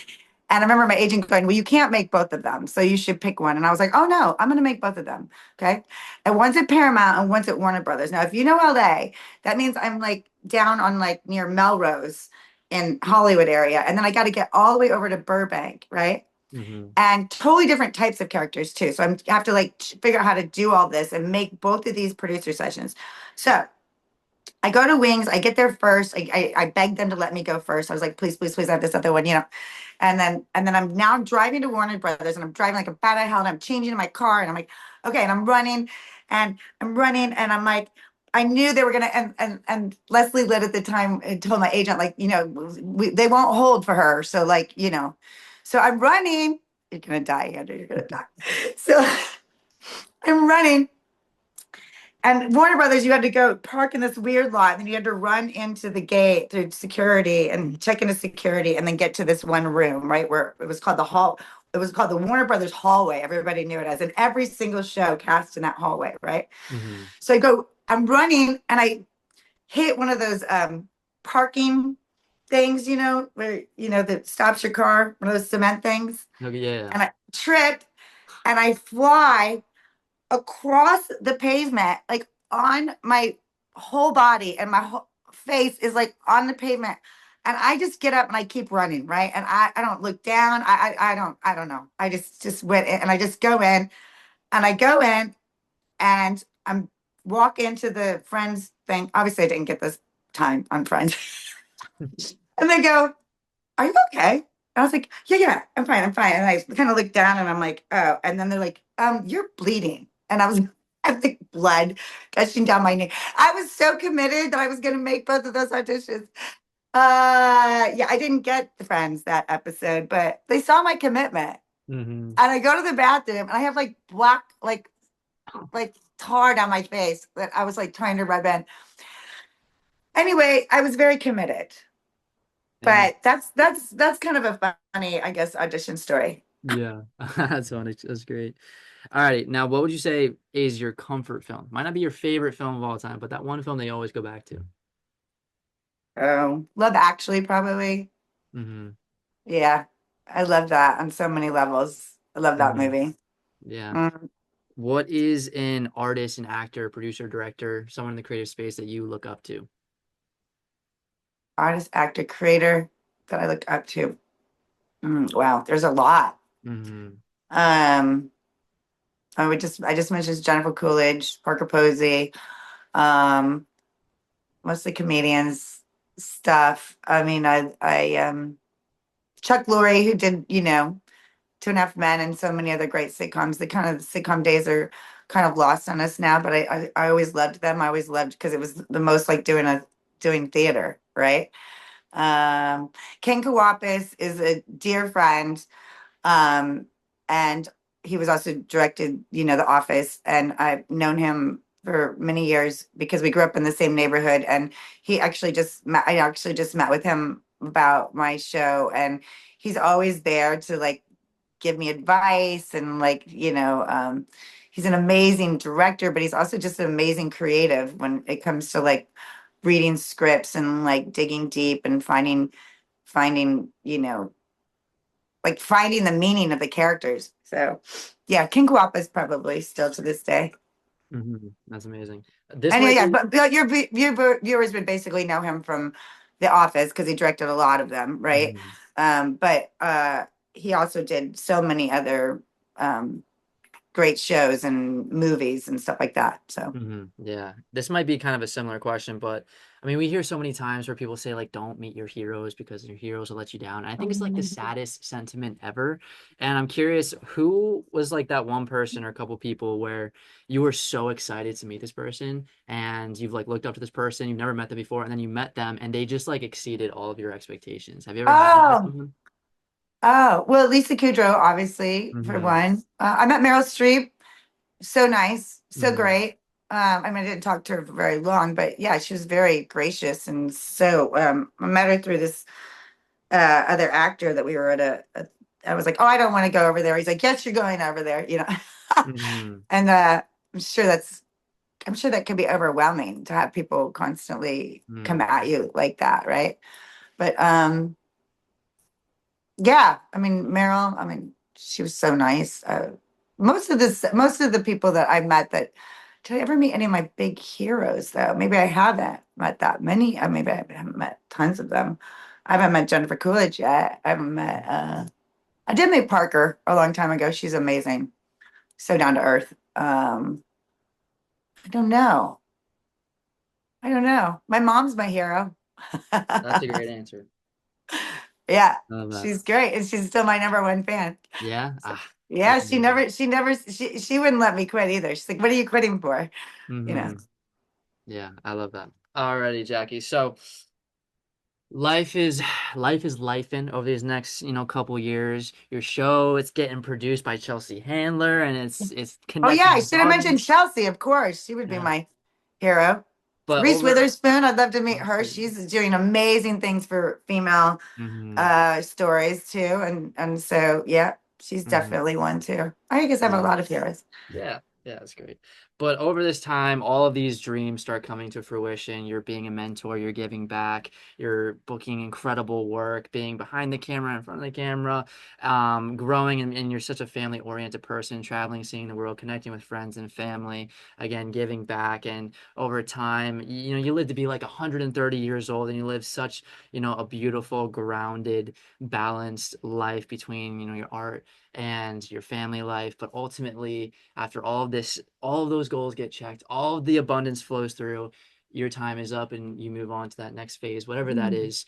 And I remember my agent going, well, you can't make both of them. So you should pick one. And I was like, oh no, I'm going to make both of them. Okay. And one's at Paramount and one's at Warner Brothers. Now, if you know LA, that means I'm like down on like near Melrose in Hollywood area. And then I got to get all the way over to Burbank, right? Mhm. And totally different types of characters too. So I have to like figure out how to do all this and make both of these producer sessions. So I go to Wings. I get there first. I beg them to let me go first. I was like, please, please, please, I have this other one, you know. And then I'm now driving to Warner Brothers, and I'm driving like a bat out of hell, and I'm changing in my car, and I'm like, okay, and I'm running, and I'm like, I knew they were gonna, and Leslie Litt at the time told my agent, like, you know, they won't hold for her, so like, you know, so I'm running. You're gonna die, Andrew. You're gonna die. So I'm running. And Warner Brothers, you had to go park in this weird lot, and then you had to run into the gate through security and check into security, and then get to this one room, right? Where it was called the hall. It was called the Warner Brothers hallway. Everybody knew it as, and every single show cast in that hallway, right? Mhm. So I'm running, and I hit one of those parking things, you know, where that stops your car, one of those cement things, Okay, yeah. and I tripped, and I fly across the pavement, like on my whole body, and my whole face is like on the pavement. And I just get up and I keep running, right? And I don't look down. I don't know. I just went in, and I just go in, and I go in, and I'm walk into the Friends thing. Obviously, I didn't get this time on Friends. And they go, "Are you okay?" And I was like, "Yeah, yeah, I'm fine, I'm fine." And I kind of look down, and I'm like, "Oh." And then they're like, "You're bleeding." And I was, I have like blood gushing down my neck. I was so committed that I was going to make both of those auditions. Yeah, I didn't get the Friends that episode, but they saw my commitment. Mhm. And I go to the bathroom, and I have like black, like tar down my face that I was like trying to rub in. Anyway, I was very committed. And But that's kind of a funny, I guess, audition story. yeah, that's funny. That's great. All right, now what would you say is your comfort film? Might not be your favorite film of all time, but that one film that you always go back to. Love Actually, probably. Hmm. Yeah, I love that on so many levels. I love that Hmm. movie. Yeah. Mm. What is an artist, an actor, producer, director, someone in the creative space that you look up to? Artist, actor, creator that I look up to. Wow, there's a lot. Hmm. Um, I just mentioned Jennifer Coolidge, Parker Posey, um, mostly comedians stuff. I mean, Chuck Lorre, who did, Two and a Half Men and so many other great sitcoms. The kind of sitcom days are kind of lost on us now, but I always loved them. I always loved because it was the most like doing theater, right? Ken Kawapis is a dear friend, um, and he was also directed, The Office, and I've known him for many years because we grew up in the same neighborhood. And I actually just met with him about my show, and he's always there to like give me advice and like he's an amazing director, but he's also just an amazing creative when it comes to like reading scripts and like digging deep and finding like finding the meaning of the characters. So yeah, King Kawapa is probably still to this day. Hmm. That's amazing. This And yeah, might yeah, be. but your viewers would basically know him from The Office because he directed a lot of them, right? Mhm. But he also did so many other um, great shows and movies and stuff like that. So, Yeah, this might be kind of a similar question, but I mean, we hear so many times where people say like, "Don't meet your heroes because your heroes will let you down." And I think it's like the saddest sentiment ever. And I'm curious, who was like that one person or a couple people where you were so excited to meet this person, and you've like looked up to this person, you've never met them before, and then you met them, and they just like exceeded all of your expectations. Have you ever had that with oh, someone? well, Lisa Kudrow, obviously, for Hmm. one. I met Meryl Streep. So nice, so Hmm. great. I mean, I didn't talk to her for very long, but yeah, she was very gracious. And so I met her through this other actor that we were at I was like, oh, I don't want to go over there. He's like, yes, you're going over there, you know. Hmm. And I'm sure I'm sure that can be overwhelming to have people constantly come Hmm. at you like that, right? But yeah, I mean, Meryl, I mean, she was so nice. Most of the people that I met that, did I ever meet any of my big heroes though? Maybe I haven't met that many. Maybe I haven't met tons of them. I haven't met Jennifer Coolidge yet. I haven't met, I did meet Parker a long time ago. She's amazing. So down to earth. I don't know. I don't know. My mom's my hero. That's a great answer. Yeah, I love that. she's great. And she's still my number one fan. Yeah. So, That's yeah, amazing. she wouldn't let me quit either. She's like, "What are you quitting for?" You know. Hmm. Yeah, I love that. Alrighty, Jackie. So life is life is lifing over these next, couple years. Your show, it's getting produced by Chelsea Handler and it's Oh yeah, connecting I with should have mentioned audience. Chelsea. Of course, she would be Yeah. my hero. But Reese over Witherspoon, I'd love to meet her. Absolutely. She's doing amazing things for female Hmm. stories too, and so yeah, she's Hmm. definitely one too. I guess I have a Yeah. lot of heroes. Yeah, that's great. But over this time, all of these dreams start coming to fruition. You're being a mentor, you're giving back, you're booking incredible work, being behind the camera, in front of the camera, growing, and you're such a family-oriented person, traveling, seeing the world, connecting with friends and family, again, giving back. And over time, you live to be like 130 years old, and you live such, a beautiful, grounded, balanced life between, your art and your family life. But ultimately, after all of this, all of those goals get checked, all of the abundance flows through, your time is up and you move on to that next phase, whatever that is.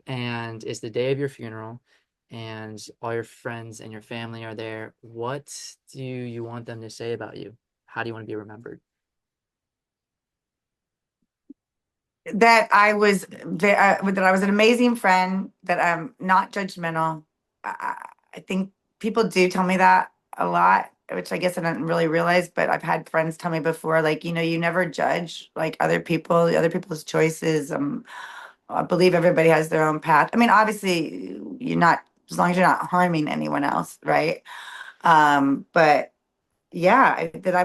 And it's the day of your funeral and all your friends and your family are there. What do you want them to say about you? How do you want to be remembered? That I was an amazing friend, that I'm not judgmental. I think people do tell me that a lot, which I guess I didn't really realize, but I've had friends tell me before, like, you never judge like other people's choices. I believe everybody has their own path. I mean, obviously you're not, as long as you're not harming anyone else, right? But yeah, that I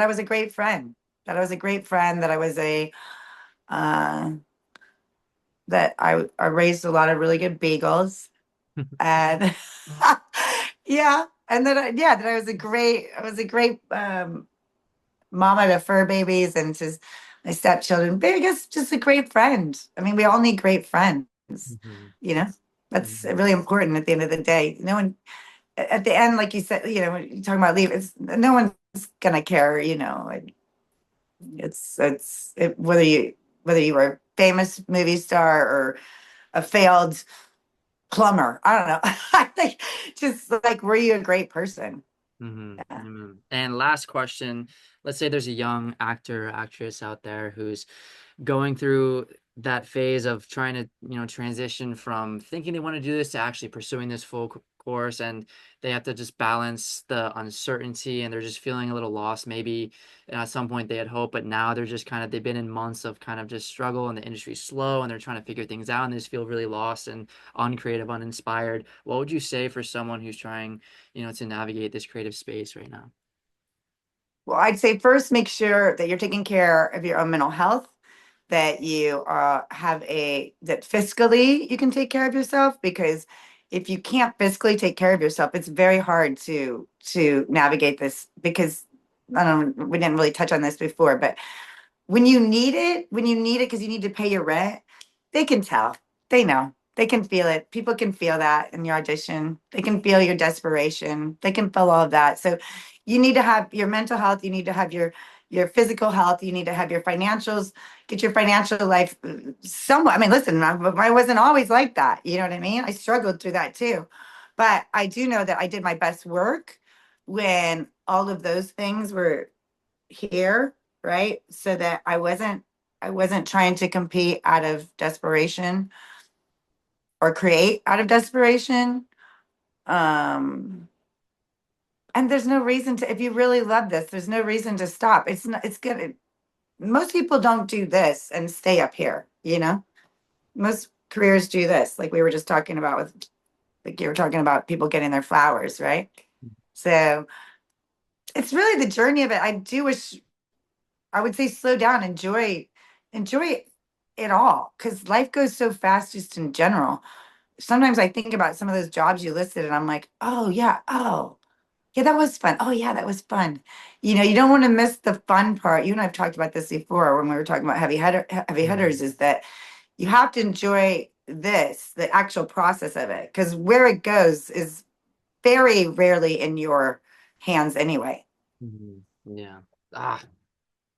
was a great friend, that I was a great friend, that I was uh, I raised a lot of really good beagles, and yeah, and that I was a great mama to fur babies and to my stepchildren. But I guess just a great friend. I mean, we all need great friends, Mhm, you know. That's mhm, really important at the end of the day. No one at the end, like you said, when you're talking about leave, it's no one's gonna care, whether you were a famous movie star or a failed plumber. I don't know. I think just like, were you a great person? mhm, Yeah. mhm. And last question, let's say there's a young actor or actress out there who's going through that phase of trying to, transition from thinking they want to do this to actually pursuing this full course, and they have to just balance the uncertainty and they're just feeling a little lost. Maybe at some point they had hope, but now they're just kind of, they've been in months of kind of just struggle and the industry's slow and they're trying to figure things out and they just feel really lost and uncreative, uninspired. What would you say for someone who's trying, to navigate this creative space right now? Well, I'd say first make sure that you're taking care of your own mental health, that you that fiscally you can take care of yourself, because if you can't fiscally take care of yourself, it's very hard to navigate this, because I don't know, we didn't really touch on this before, but when you need it because you need to pay your rent, they can tell. They know. They can feel it. People can feel that in your audition. They can feel your desperation. They can feel all of that. So you need to have your mental health, you need to have your physical health, you need to have your financials, get your financial life somewhat. I mean, listen, I wasn't always like that. You know what I mean? I struggled through that too. But I do know that I did my best work when all of those things were here, right? So that I wasn't trying to compete out of desperation or create out of desperation. Um and there's no reason to, if you really love this, there's no reason to stop. It's not, it's good. Most people don't do this and stay up here, you know? Most careers do this, like we were just talking about with, like you were talking about people getting their flowers, right? So it's really the journey of it. I do wish, I would say slow down, enjoy it all, because life goes so fast just in general. Sometimes I think about some of those jobs you listed and I'm like, oh yeah, that was fun. Oh yeah, that was fun. You know, you don't want to miss the fun part. You and I've talked about this before when we were talking about heavy hitters, Mhm. is that you have to enjoy the actual process of it, because where it goes is very rarely in your hands anyway. Yeah. Ah,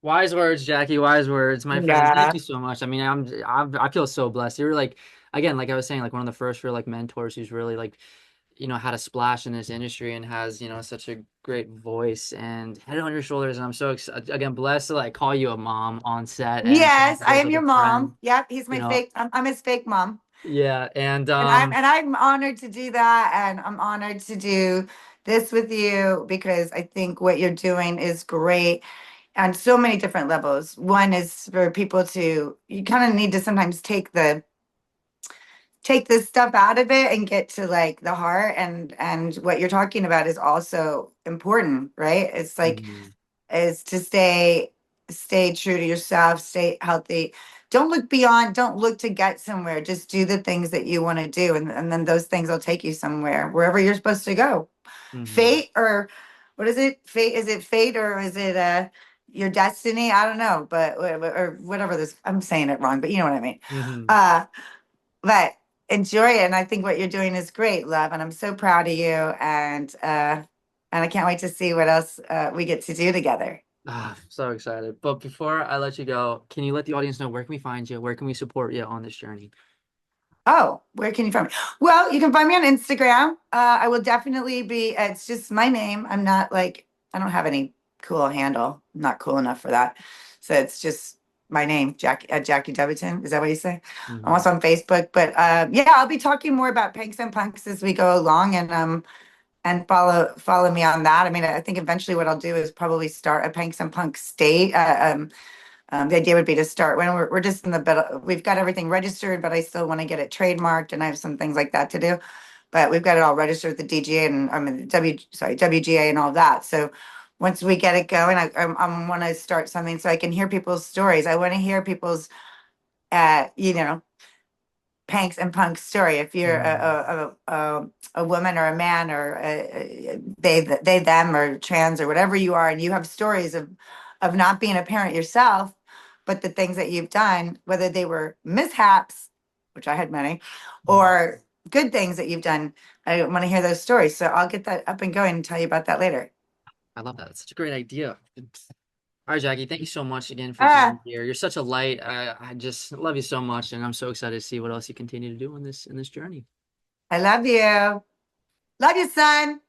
wise words, Jackie. Wise words, my friend. Thank Yeah. you so much. I mean, I feel so blessed. You're like, again, like I was saying, like one of the first real like mentors who's really like, had a splash in this industry and has, such a great voice and head on your shoulders. And I'm so again blessed to like call you a mom on set and Yes, connect with I you as am like a your friend. mom. Yep, he's You my know, fake. I'm his fake mom, yeah, and and I'm honored to do that, and I'm honored to do this with you because I think what you're doing is great on so many different levels. One is for people to, you kind of need to sometimes take this stuff out of it and get to like the heart, and what you're talking about is also important, right? It's like, mhm, is to stay true to yourself, stay healthy. Don't look beyond, don't look to get somewhere. Just do the things that you want to do, and then those things will take you somewhere, wherever you're supposed to go. mhm, Fate, or what is it? Fate, is it fate, or is it your destiny? I don't know, but or whatever this, I'm saying it wrong, but you know what I mean. mhm. Uh but enjoy it, and I think what you're doing is great, love, and I'm so proud of you, and I can't wait to see what else we get to do together. Ah, so excited. But before I let you go, can you let the audience know where can we find you? Where can we support you on this journey? Oh, where can you find me? Well, you can find me on Instagram. I will definitely be, it's just my name. I'm not like, I don't have any cool handle. I'm not cool enough for that. So it's just my name, Jackie Debatin. Is that what you say? I'm Hmm. also on Facebook, but yeah, I'll be talking more about Panks and Punks as we go along, and follow me on that. I mean, I think eventually what I'll do is probably start a Panks and Punks state. The idea would be to start when we're just in the bit. We've got everything registered, but I still want to get it trademarked, and I have some things like that to do. But we've got it all registered with the DGA, and I mean WGA and all that. So once we get it going, I want to start something so I can hear people's stories. I want to hear people's you know, Panks and Punk's story. If you're Hmm. a woman or a man, or they them, or trans, or whatever you are, and you have stories of not being a parent yourself, but the things that you've done, whether they were mishaps, which I had many, or good things that you've done, I want to hear those stories. So I'll get that up and going and tell you about that later. I love that. It's such a great idea. All right, Jackie, thank you so much again for Ah, being here. You're such a light. I just love you so much, and I'm so excited to see what else you continue to do in this journey. I love you. Love you, son.